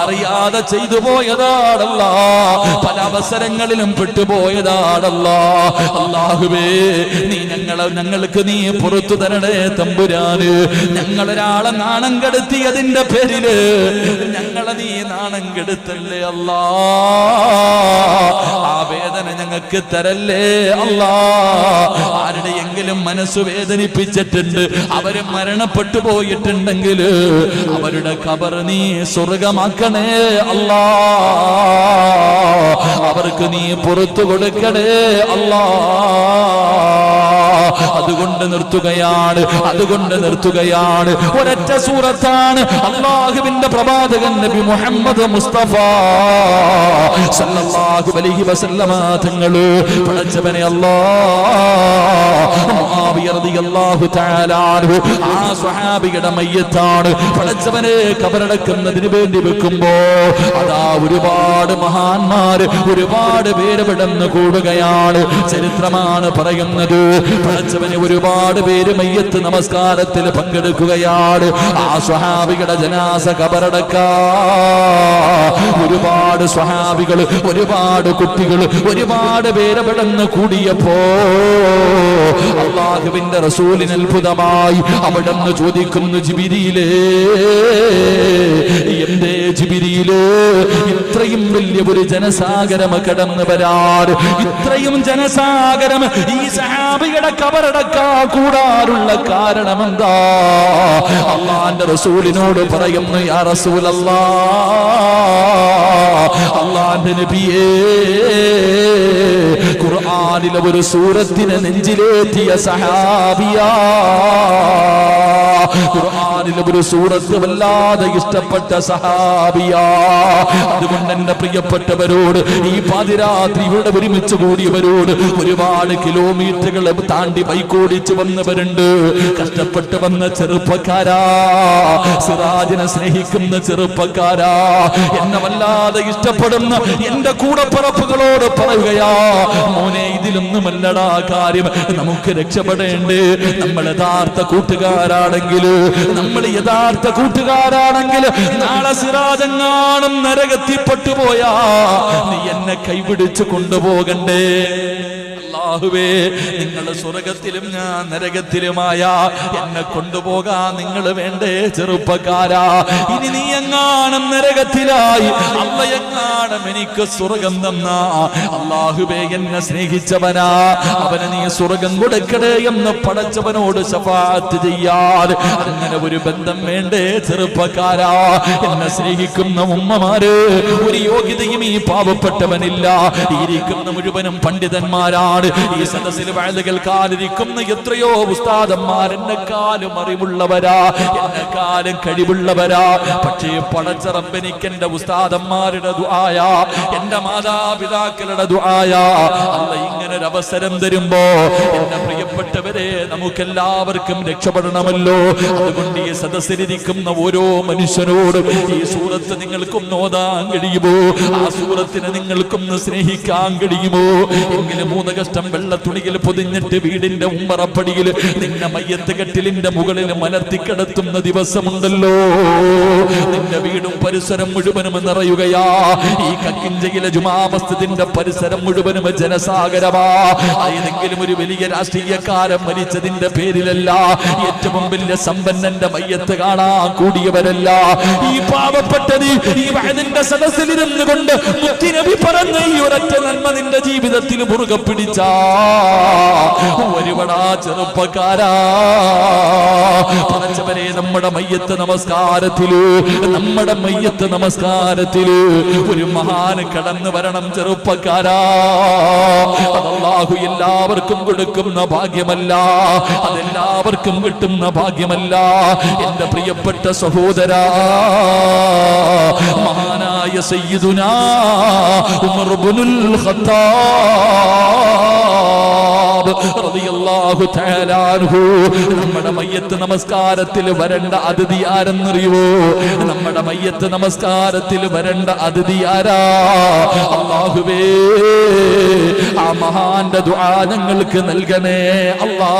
അറിയാതെ ചെയ്തു പോയതാടല്ലാ, പല അവസരങ്ങളിലും പെട്ടുപോയതാടല്ലാ. അല്ലാഹുവേ, നീ ഞങ്ങൾക്ക് നീ പുറത്തു തരണേ തമ്പുരാന്. ഞങ്ങളൊരാളെ നാണം കെടുത്തിയതിന്റെ പേരില് ഞങ്ങളെ നീ നാണം കെടുത്തല്ലേ അല്ലാ. ആ വേദന ഞങ്ങൾക്ക് തരല്ലേ അല്ലാ. ആരുടെയെങ്കിലും മനസ്സ് വേദനിപ്പിച്ചിട്ടുണ്ട്, അവര് മരണപ്പെട്ടു പോയിട്ടുണ്ടെങ്കിൽ അവരുടെ ഖബർ നീ സ്വർഗമാക്കണേ അല്ലാ. അവർക്ക് നീ പുറത്തു കൊടുക്കണേ അല്ലാ. അതുകൊണ്ട് നിർത്തുകയാണ്. ഒരൊറ്റ സൂറത്താണ് അല്ലാഹുവിന്റെ പ്രവാചകൻ നബി മുഹമ്മദ് മുസ്തഫ സല്ലല്ലാഹു അലൈഹി വസല്ലമ തങ്ങൾ പടച്ചവനെ മുആവിയ റളിയല്ലാഹു തആല അൻഹു ആ സ്വഹാബിയുടെ മയ്യത്താണ് പടച്ചവനെ ഖബറടക്കുന്നതിന് വേണ്ടി വെക്കുമ്പോ അതാ ഒരുപാട് മഹാന്മാർ ഒരുപാട് പേര് വിടന്ന് കൂടുകയാണ്. ചരിത്രമാണ് പറയുന്നത്, പടച്ചവന് ഒരുപാട് പേര് മയ്യത്ത് നമസ്കാരത്തിൽ പങ്കെടുക്കുകയാണ്. ആ സ്വഹാബികളുടെ ജനാസ ഖബറടക്കാ ഒരുപാട് സ്വഹാബികൾ, ഒരുപാട് കുട്ടികൾ, ഒരുപാട് പേര് വിടന്ന് കൂടിയപ്പോ അല്ലാഹുവിന്റെ റസൂലിന് അത്ഭുതമായി. അവിടെന്ന് ചോദിക്കുന്നു, ജിബ്രീലേ, എന്തേ ജിബ്രീലേ ഇത്രയും വലിയ ഒരു ജനസാഗരം കടന്നു വരാറ്, ഇത്രയും ജനസാഗരം ഈ സഹാബിയുടെ ഖബറടക്കാ കൂടാറുള്ള കാരണം എന്താ? അല്ലാഹുവിന്റെ റസൂലിനോട് പറയുന്നു, യാ റസൂലല്ലാഹ്, അല്ലാഹുവിന്റെ നബിയേ, ഖുർആനിലെ ഒരു സൂറത്തിനെ നെഞ്ചിലേറ്റിയ സഹാബിയാ. ഖുർആനിലെ ഒരു സൂറത്ത് വല്ലാതെ ഇഷ്ടപ്പെട്ട സഹാബിയാ. അതുകൊണ്ട് എന്റെ പ്രിയപ്പെട്ടവരോട്, ഈ പാതിരാത്രി ഇവിടെ ഒരുമിച്ച് കൂടിയവരോട്, ഒരുപാട് കിലോമീറ്ററുകൾ താണ്ടി ബൈക്കോടിച്ച് വന്നവരുണ്ട്, കഷ്ടപ്പെട്ട് വന്ന ചെറുപ്പക്കാരാ, സിറാജിനെ സ്നേഹിക്കുന്ന ചെറുപ്പക്കാരാ, എന്നെ വല്ലാതെ ഇഷ്ടപ്പെടുന്ന എന്റെ കൂടപ്പിറപ്പുകളോട് പറയുകയാ, മോനെ ഇതിലൊന്നുമല്ലടാ കാര്യം. നമുക്ക് രക്ഷപ്പെടേണ്ടേ. നമ്മൾ യഥാർത്ഥ കൂട്ടുകാരാണെങ്കിൽ നാളെ സിറാജെങ്ങാനും നരകത്തിപ്പെട്ടുപോയാ നീ എന്നെ കൈപിടിച്ച് കൊണ്ടുപോകണ്ടേ. അല്ലാഹുവേ, നിങ്ങൾ സ്വർഗത്തിലും ഞാൻ നരകത്തിലുമായ എന്നെ കൊണ്ടുപോകാൻ നിങ്ങൾ വേണ്ടേ ചെറുപ്പക്കാരാ. ഇനി നീ എങ്ങാനും നരകത്തിലായി അല്ല എങ്ങാനും എനിക്ക് സ്വർഗം തന്നാ, അല്ലാഹുവേ എന്നെ സ്നേഹിച്ചവനാ, അവന് നീ സ്വർഗം കൊടുക്കണേ എന്ന് പടച്ചവനോട് ശഫാഅത്ത് ചെയ്യാൻ അങ്ങനെ ഒരു ബന്ധം വേണ്ടേ ചെറുപ്പക്കാരാ. എന്നെ സ്നേഹിക്കുന്ന ഉമ്മമാര്, ഒരു യോഗ്യതയും ഈ പാവപ്പെട്ടവനില്ല. ഇരിക്കുന്ന മുഴുവനും പണ്ഡിതന്മാരാണ്. ഈ സദസ്സിൽ വഅദ് കേൾക്കാനിരിക്കുന്ന എത്രയോ ഉസ്താദന്മാർ എന്നെക്കാളും അറിവുള്ളവരാ, എന്നെക്കാളും കഴിവുള്ളവരാ. പക്ഷേ പടച്ച റബ്ബ് എനിക്ക് എന്റെ ഉസ്താദന്മാരുടെ ദുആയാ, എന്റെ മാതാപിതാക്കളുടെ ദുആയാ. അല്ല ഇങ്ങനെ ഒരു അവസരം തരുമ്പോ എന്റെ പ്രിയപ്പെട്ടവരെ, നമുക്കെല്ലാവർക്കും രക്ഷപ്പെടണമല്ലോ. അതുകൊണ്ട് ഈ സദസ്സിലിരിക്കുന്ന ഓരോ മനുഷ്യനോടും ഈ സൂറത്ത് നിങ്ങൾക്കൊന്ന് ഓതാൻ കഴിയുമോ? ആ സൂറത്തിനെ നിങ്ങൾക്കൊന്ന് സ്നേഹിക്കാൻ കഴിയുമോ? എങ്കിലും 3 കഷ്ടം വെള്ള തുണിയിൽ പൊതിഞ്ഞിട്ട് വീടിന്റെ ഉമ്മറപ്പടിയിൽ നിന്നെ മയ്യത്ത് കെട്ടിലിന്റെ മുകളിൽ മലർത്തിക്കിടത്തുന്ന ദിവസമുണ്ടല്ലോ. നിന്റെ വീടും പരിസരം മുഴുവനും നിറയുകയാ. ഈ കക്കിഞ്ചയിലെ ജുമാ മസ്ജിദിന്റെ പരിസരം മുഴുവനും ജനസാഗരമാ. ഏതെങ്കിലും ഒരു വലിയ രാഷ്ട്രീയക്കാരൻ മരിച്ചതിന്റെ പേരിലല്ല, ഏറ്റവും വലിയ സമ്പന്നന്റെ മയ്യത്ത് കാണാൻ കൂടിയവരല്ല. ഈ പാവപ്പെട്ടത് ഈ വഅദിന്റെ സദസ്സിലിരുന്നു കൊണ്ട് മുത്തുനബി പറഞ്ഞ ഈ ഒരൊറ്റ നന്മ നിന്റെ ജീവിതത്തിൽ മുറുകെ പിടിച്ചാ ഒരുപാടാ ചെറുപ്പക്കാരാ. പടച്ചവനെ, നമ്മുടെ മയ്യത്ത് നമസ്കാരത്തില് ഒരു മഹാന് കടന്നു വരണം ചെറുപ്പക്കാരാ. അല്ലാഹു എല്ലാവർക്കും കൊടുക്കുന്ന ഭാഗ്യമല്ല, അതെല്ലാവർക്കും കിട്ടുന്ന ഭാഗ്യമല്ല. എന്റെ പ്രിയപ്പെട്ട സഹോദരാ, മഹാനായ സയ്യിദുനാ ഉമർ ഇബ്നുൽ ഖത്താബ് ഖത്താബ് റളിയല്ലാഹു തആല അൻഹു നമ്മുടെ മയ്യത്ത് നമസ്കാരത്തിൽ വരേണ്ട അതിഥി ആരെന്നറിയോ? നമ്മുടെ മയ്യത്ത് നമസ്കാരത്തിൽ വരേണ്ട അതിഥി ആരാ? അല്ലാഹുവേ, ആ മഹാന്റെ ദുആ ഞങ്ങൾക്ക് നൽകണേ അല്ലാഹ്.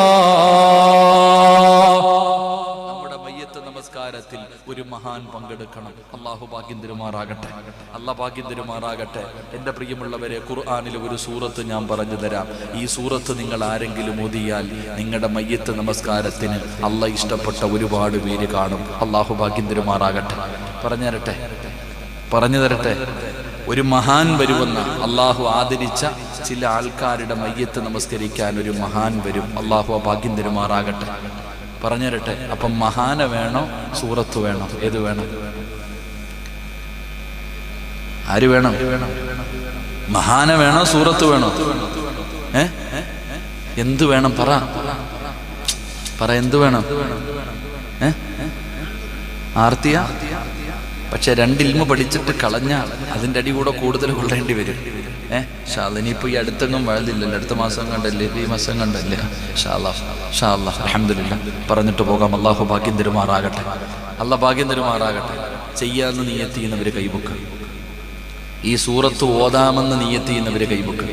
നമ്മുടെ മയ്യത്ത് നമസ്കാരത്തിൽ ഒരു മഹാൻ പങ്കെടുക്കണം. അല്ലാഹു ഭാഗ്യം തരുമാറാകട്ടെ. അല്ലാഹ് ഭാഗ്യം തരുമാറാകട്ടെ. എൻ്റെ പ്രിയമുള്ളവരെ, ഖുർആനിലെ ഒരു സൂറത്ത് ഞാൻ പറഞ്ഞു തരാം. ഈ സൂറത്ത് നിങ്ങൾ ആരെങ്കിലും ഓതിയാൽ നിങ്ങളുടെ മയ്യത്ത് നമസ്കാരത്തിന് അല്ലാഹ് ഇഷ്ടപ്പെട്ട ഒരുപാട് പേര് കാണും. അല്ലാഹു ഭാഗ്യം തരുമാറാകട്ടെ. പറഞ്ഞു തരട്ടെ. ഒരു മഹാൻ വരുമെന്ന് അല്ലാഹു ആദരിച്ച ചില ആൾക്കാരുടെ മയ്യത്ത് നമസ്കരിക്കാൻ ഒരു മഹാൻ വരും. അല്ലാഹു ഭാഗ്യം തരുമാറാകട്ടെ. പറഞ്ഞു തരട്ടെ. അപ്പം മഹാന വേണോ സൂറത്ത് വേണോ? ഏത് വേണം? ആര് വേണം? മഹാന വേണോ സൂറത്ത് വേണോ? എന്ത് വേണം? പറ എന്ത് വേണം? ആർത്തിയ? പക്ഷെ രണ്ടിൽമ പഠിച്ചിട്ട് കളഞ്ഞാൽ അതിൻ്റെ അടി കൂടെ കൂടുതൽ കൊള്ളേണ്ടി വരും. ഇനിയിപ്പോ ഈ അടുത്തെങ്ങും വഴുതില്ലല്ലോ. അടുത്ത മാസം കണ്ടല്ലേ, ഈ മാസം കണ്ടല്ലേ. അൽഹംദുലില്ലാ പറഞ്ഞിട്ട് പോകാം. അല്ലാഹു ഭാഗ്യം തരുമാറാകട്ടെ. അല്ലാഹ് ഭാഗ്യം തരുമാറാകട്ടെ. ചെയ്യാമെന്ന് നിയ്യത്ത് ചെയ്യുന്നവര് കൈബുക്ക്. ഈ സൂറത്ത് ഓതാമെന്ന് നിയ്യത്ത് ചെയ്യുന്നവര് കൈബുക്ക്.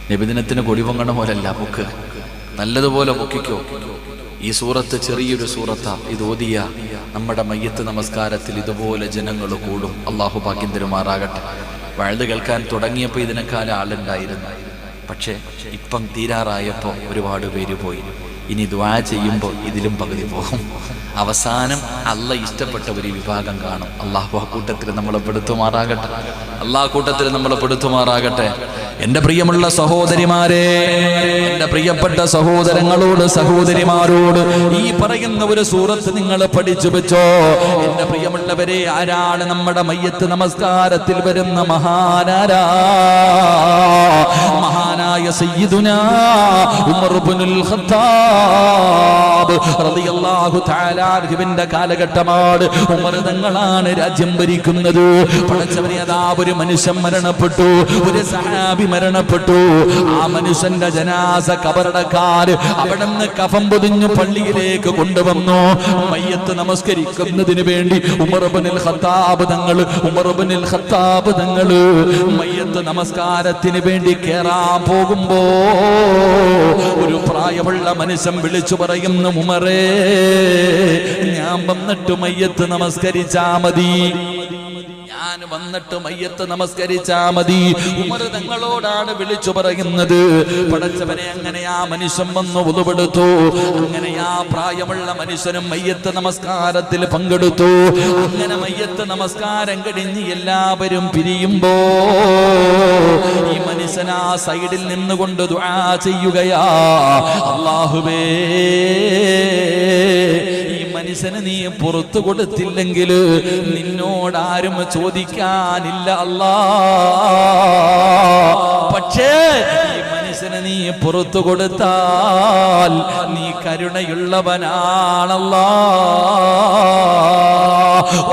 നബിദിനത്തിന് കൊടിപൊങ്ങണ പോലല്ല, ബുക്ക് നല്ലതുപോലെ പൊക്കിക്കോ. ഈ സൂറത്ത് ചെറിയൊരു സൂറത്താ. ഇത് ഓതിയ നമ്മുടെ മയ്യത്ത് നമസ്കാരത്തിൽ ഇതുപോലെ ജനങ്ങൾ കൂടും. അല്ലാഹു ഭാഗ്യം തരുമാറാകട്ടെ. വഴുത് കേൾക്കാൻ തുടങ്ങിയപ്പോൾ ഇതിനേക്കാൾ ആളുണ്ടായിരുന്നു. പക്ഷേ ഇപ്പം തീരാറായപ്പോൾ ഒരുപാട് പേര് പോയി. ഇനി ദുആ ചെയ്യുമ്പോൾ ഇതിലും പകുതി പോകും. അവസാനം അല്ലാഹ് ഇഷ്ടപ്പെട്ട ഒരു വിഭാഗം കാണും. അല്ലാഹു ആ കൂട്ടത്തിൽ നമ്മളെ പെടുത്തുമാറാകട്ടെ. അല്ലാഹ് കൂട്ടത്തിൽ നമ്മളെ പെടുത്തുമാറാകട്ടെ. എൻ്റെ പ്രിയമുള്ള സഹോദരിമാരെ, എൻ്റെ പ്രിയപ്പെട്ട സഹോദരങ്ങളോട് സഹോദരിമാരോട് ഈ പറയുന്ന ഒരു സൂറത്ത് നിങ്ങൾ പഠിച്ചു വെച്ചോ. എൻ്റെ പ്രിയമുള്ളവരെ, ആരാണ് നമ്മുടെ മയ്യത്ത് നമസ്കാരത്തിൽ വരുന്ന മഹാനാരാ? മഹാനായ സയ്യിദുനാ ഉമർ ഇബ്നുൽ ഖത്താബ് റളിയല്ലാഹു തആല അൻഹുവിന്റെ കാലഘട്ടമാണ്. ഉമർ തങ്ങളാണ് രാജ്യം ഭരിക്കുന്നത്. പടച്ചവനെ, അതാ ഒരു മനുഷ്യൻ മരണപ്പെട്ടു, ഒരു സഹാബി മരണപ്പെട്ടു. ആ മനുഷ്യന്റെ ജനാസ കബറടക്കാൻ അവിടെ നിന്ന് കഫൻ പൊതിഞ്ഞു പള്ളിയിലേക്ക് കൊണ്ടുവന്നു. മയ്യത്ത് നമസ്കരിക്കുന്നതിന് വേണ്ടി ഉമർ ഇബ്നുൽ ഖത്താബ് തങ്ങൾ മയ്യത്ത് നമസ്കാരത്തിന് വേണ്ടി കേറാൻ പോകുമ്പോ ഒരു പ്രായമുള്ള മനുഷ്യൻ വിളിച്ചു പറയുന്നു, ഉമറേ, ഞാൻ വന്നിട്ട് മയ്യത്ത് നമസ്കരിച്ചാ മതി. ഞാൻ വന്നിട്ട് മയ്യത്ത് നമസ്കരിച്ചാ മതി. ഉമർ തങ്ങളോടാണ് വിളിച്ചു പറയുന്നത്. പടച്ചവനെ, അങ്ങനെ ആ മനുഷ്യൻ വന്നു ഉളുവെടുത്തു. അങ്ങനെ ആ പ്രായമുള്ള മനുഷ്യനും മയ്യത്ത് നമസ്കാരത്തിൽ പങ്കെടുത്തു. അങ്ങനെ മയ്യത്ത് നമസ്കാരം കഴിഞ്ഞ് എല്ലാവരും പിരിയുമ്പോ ഈ മനുഷ്യൻ ആ സൈഡിൽ നിന്നുകൊണ്ട് ദുആ ചെയ്യുകയാ, അല്ലാഹുവേ, മനുഷ്യന് നീ പുറത്തു കൊടുത്തില്ലെങ്കിൽ നിന്നോടാരും ചോദിക്കാനില്ല അല്ലാ. പക്ഷേ ഈ മനുഷ്യന് നീ പുറത്തു കൊടുത്താൽ നീ കരുണയുള്ളവനാണല്ലാ.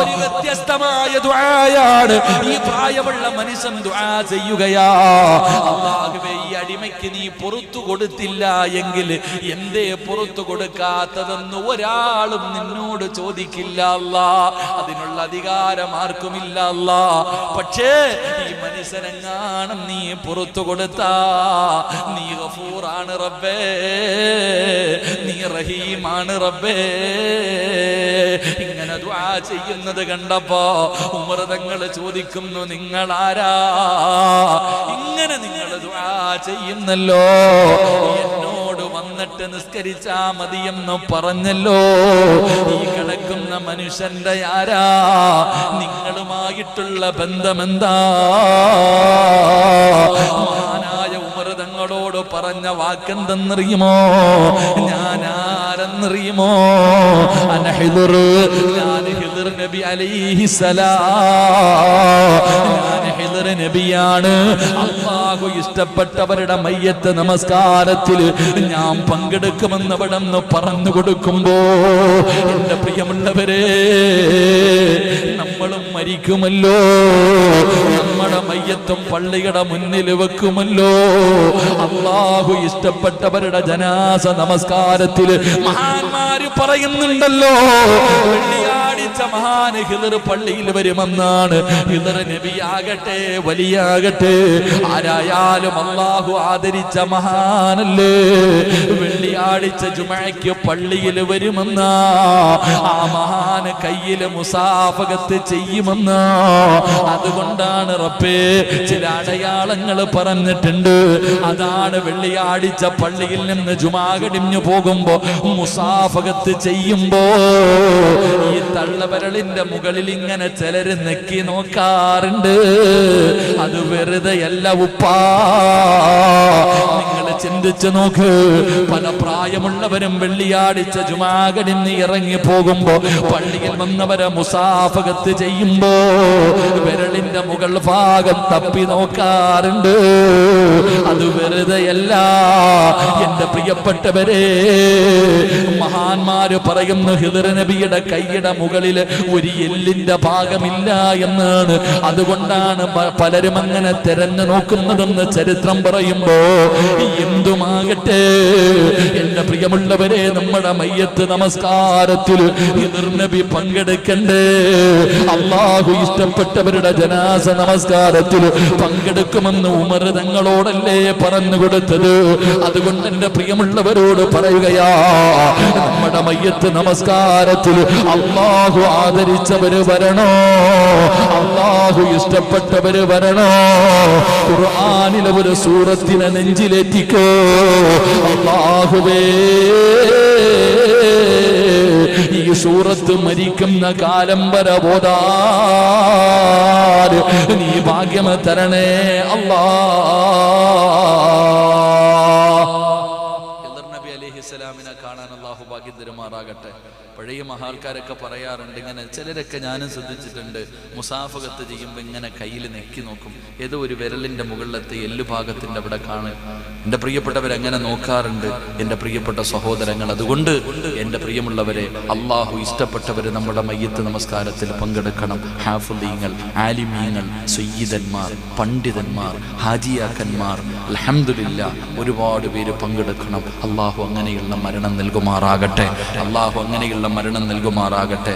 ഒരു വ്യത്യസ്തമായ ദുആയാണ് ഈ പ്രായമുള്ള മനുഷ്യൻ ദുആ ചെയ്യുകയാ. അല്ലാഹുവേ, ഈ അടിമയ്ക്ക് നീ പുറത്തു കൊടുത്തില്ല എങ്കിൽ എന്തേ പുറത്തു കൊടുക്കാത്തതെന്ന് ഒരാളും നിന്നോട് ചോദിക്കില്ല അല്ലാ. അതിനുള്ള അധികാരം ആർക്കുമില്ല അല്ലാ. പക്ഷേ ഈ മനുഷ്യനെങ്ങാനും നീ പുറത്തു കൊടുത്താ നീ ഗഫൂറാണ് റബ്ബേ, നീ റഹീമാണ് റബ്ബേ. ഇങ്ങനെ ദുആ ചെയ്യുന്നത് കണ്ടപ്പോ ഉമർ തങ്ങൾ ചോദിക്കുന്നു, നിങ്ങളാരാ? ഇങ്ങനെ നിങ്ങൾ ദുആ ചെയ്യുന്നല്ലോ, എന്നോട് വന്നിട്ട് നിസ്കരിച്ചാ മതിയെന്ന് പറഞ്ഞല്ലോ. ഈ കിടക്കുന്ന മനുഷ്യന്റെ ആരാ? നിങ്ങളുമായിട്ടുള്ള ബന്ധമെന്താ? മഹാനായ ഉമർ തങ്ങളോട് പറഞ്ഞ വാക്കെന്തെന്നറിയുമോ? ഞാൻ ആരെന്നറിയുമോ? ഞാൻ ഹിദ്ർ നബി അലൈഹിസ്സലാം. ഞാൻ ഹിദ്ർ നബിയാണ്. അല്ലാഹ് അല്ലാഹു ഇഷ്ടപ്പെട്ടവരുടെ മയ്യത്ത് നമസ്കാരത്തിൽ ഞാൻ പങ്കെടുക്കുമെന്ന് അവിടെ നിന്ന് പറഞ്ഞു കൊടുക്കുമ്പോ എന്റെ പ്രിയമുള്ളവരെ, നമ്മളും മരിക്കുമല്ലോ, നമ്മുടെ മയ്യത്തും പള്ളിയുടെ മുന്നിൽ വെക്കുമല്ലോ. അല്ലാഹു ഇഷ്ടപ്പെട്ടവരുടെ ജനാസ നമസ്കാരത്തിൽ മഹാന്മാര് പറയുന്നുണ്ടല്ലോ, വെള്ളിയാഴ്ച മഹാൻ ഹിദർ പള്ളിയിൽ വരുമെന്നാണ്. ഹിദർ നബിയാകട്ടെ വലിയാകട്ടെ ആരായാലും അല്ലാഹു ആദരിച്ച മഹാനല്ലേ. വെള്ളിയാഴ്ച ജുമഅയ്ക്ക് പള്ളിയിൽ വരുമെന്നാ, ആ മഹാന് കയ്യില് മുസാഫകത്ത് ചെയ്യുമെന്നാ. അതുകൊണ്ടാണ് റബ്ബേ ചില അടയാളങ്ങൾ പറഞ്ഞിട്ടുണ്ട്. അതാണ് വെള്ളിയാഴ്ച പള്ളിയിൽ നിന്ന് ജുമാ കഴിഞ്ഞു പോകുമ്പോ മുസാഫകത്ത് ചെയ്യുമ്പോ ഈ തള്ളവിരലിന്റെ മുകളിൽ ഇങ്ങനെ ചിലര് നെക്കി നോക്കാറുണ്ട്. അത് വെറുതെയല്ല ഉപ്പാ, നിങ്ങൾ ചിന്തിച്ചു നോക്ക്. പല പ്രായമുള്ളവരും വെള്ളിയാഴ്ച ജുമാ കഴിഞ്ഞ് ഇറങ്ങി പോകുമ്പോ പള്ളിയിൽ വന്നവരെ മുസാഫകത്ത് ചെയ്യുമ്പോ വിരലിന്റെ മുകൾ ഭാഗം തപ്പി നോക്കാറുണ്ട്. അത് വെറുതെയല്ല എന്റെ പ്രിയപ്പെട്ടവരെ. മഹാന്മാര് പറയുന്നു, ഹിദർ നബിയുടെ കൈയുടെ മുകളിൽ ഒരു എല്ലിന്റെ ഭാഗമില്ല എന്നാണ്. അതുകൊണ്ടാണ് പലരും അങ്ങനെ തെരഞ്ഞു നോക്കുന്നതെന്ന് ചരിത്രം പറയുമ്പോ എന്തുമാകട്ടെ എന്റെ പ്രിയമുള്ളവരെ, നമ്മുടെ മയ്യത്ത് നമസ്കാരത്തിൽ ഹിദർ നബി പങ്കെടുക്കണ്ടേ? അല്ലാഹു ഇഷ്ടപ്പെട്ടവരുടെ ജനാസ നമസ്കാരത്തിൽ പങ്കെടുക്കുമെന്ന് ഉമർ തങ്ങളോടല്ലേ പറഞ്ഞു കൊടുത്തത്? അതുകൊണ്ട് എന്റെ പ്രിയമുള്ളവരോട് പറയുകയാ, നമ്മുടെ മയ്യത്ത് നമസ്കാരത്തിൽ അല്ലാഹു ആദരിച്ചവര് വരണോ, അല്ലാഹു ഇഷ്ടപ്പെട്ടവര് വരണോ. ഖുർആനിലെ ഒരു സൂറത്തിനെ നെഞ്ചിലേറ്റിക്കോ. അല്ലാഹുവേ, ഈ സൂറത്ത് മരിക്കുന്ന കാലം വരെ ഓതാൻ നീ ഭാഗ്യം തരണേ അല്ലാ. ഹിദർ നബി അലൈഹിസ്സലാമിനെ കാണാൻ അല്ലാഹു ഭാഗ്യം തരുമാറാകട്ടെ. പഴയ മഹാൽക്കാരൊക്കെ പറയാറുണ്ട്, ഇങ്ങനെ ചിലരൊക്കെ ഞാനും ശ്രദ്ധിച്ചിട്ടുണ്ട്, മുസാഫകത്ത് ചെയ്യുമ്പോൾ ഇങ്ങനെ കയ്യിൽ നെക്കി നോക്കും, ഏതോ ഒരു വിരലിന്റെ മുകളിലത്തെ എല്ലുഭാഗത്തിന്റെ അവിടെ കാണും. എൻ്റെ പ്രിയപ്പെട്ടവരങ്ങനെ നോക്കാറുണ്ട് എൻ്റെ പ്രിയപ്പെട്ട സഹോദരങ്ങൾ. അതുകൊണ്ട് എൻ്റെ പ്രിയമുള്ളവരെ, അള്ളാഹു ഇഷ്ടപ്പെട്ടവർ നമ്മുടെ മയ്യത്ത് നമസ്കാരത്തിൽ പങ്കെടുക്കണം. ഹാഫിളീങ്ങൾ, ആലിമീങ്ങൾ, സയ്യിദന്മാർ, പണ്ഡിതന്മാർ, ഹാജിയാക്കന്മാർ, അൽഹംദുലില്ലാഹ് ഒരുപാട് പേര് പങ്കെടുക്കണം. അള്ളാഹു അങ്ങനെയുള്ള മരണം നൽകുമാറാകട്ടെ. അള്ളാഹു അങ്ങനെയുള്ള മരണം നൽകുമാറാകട്ടെ.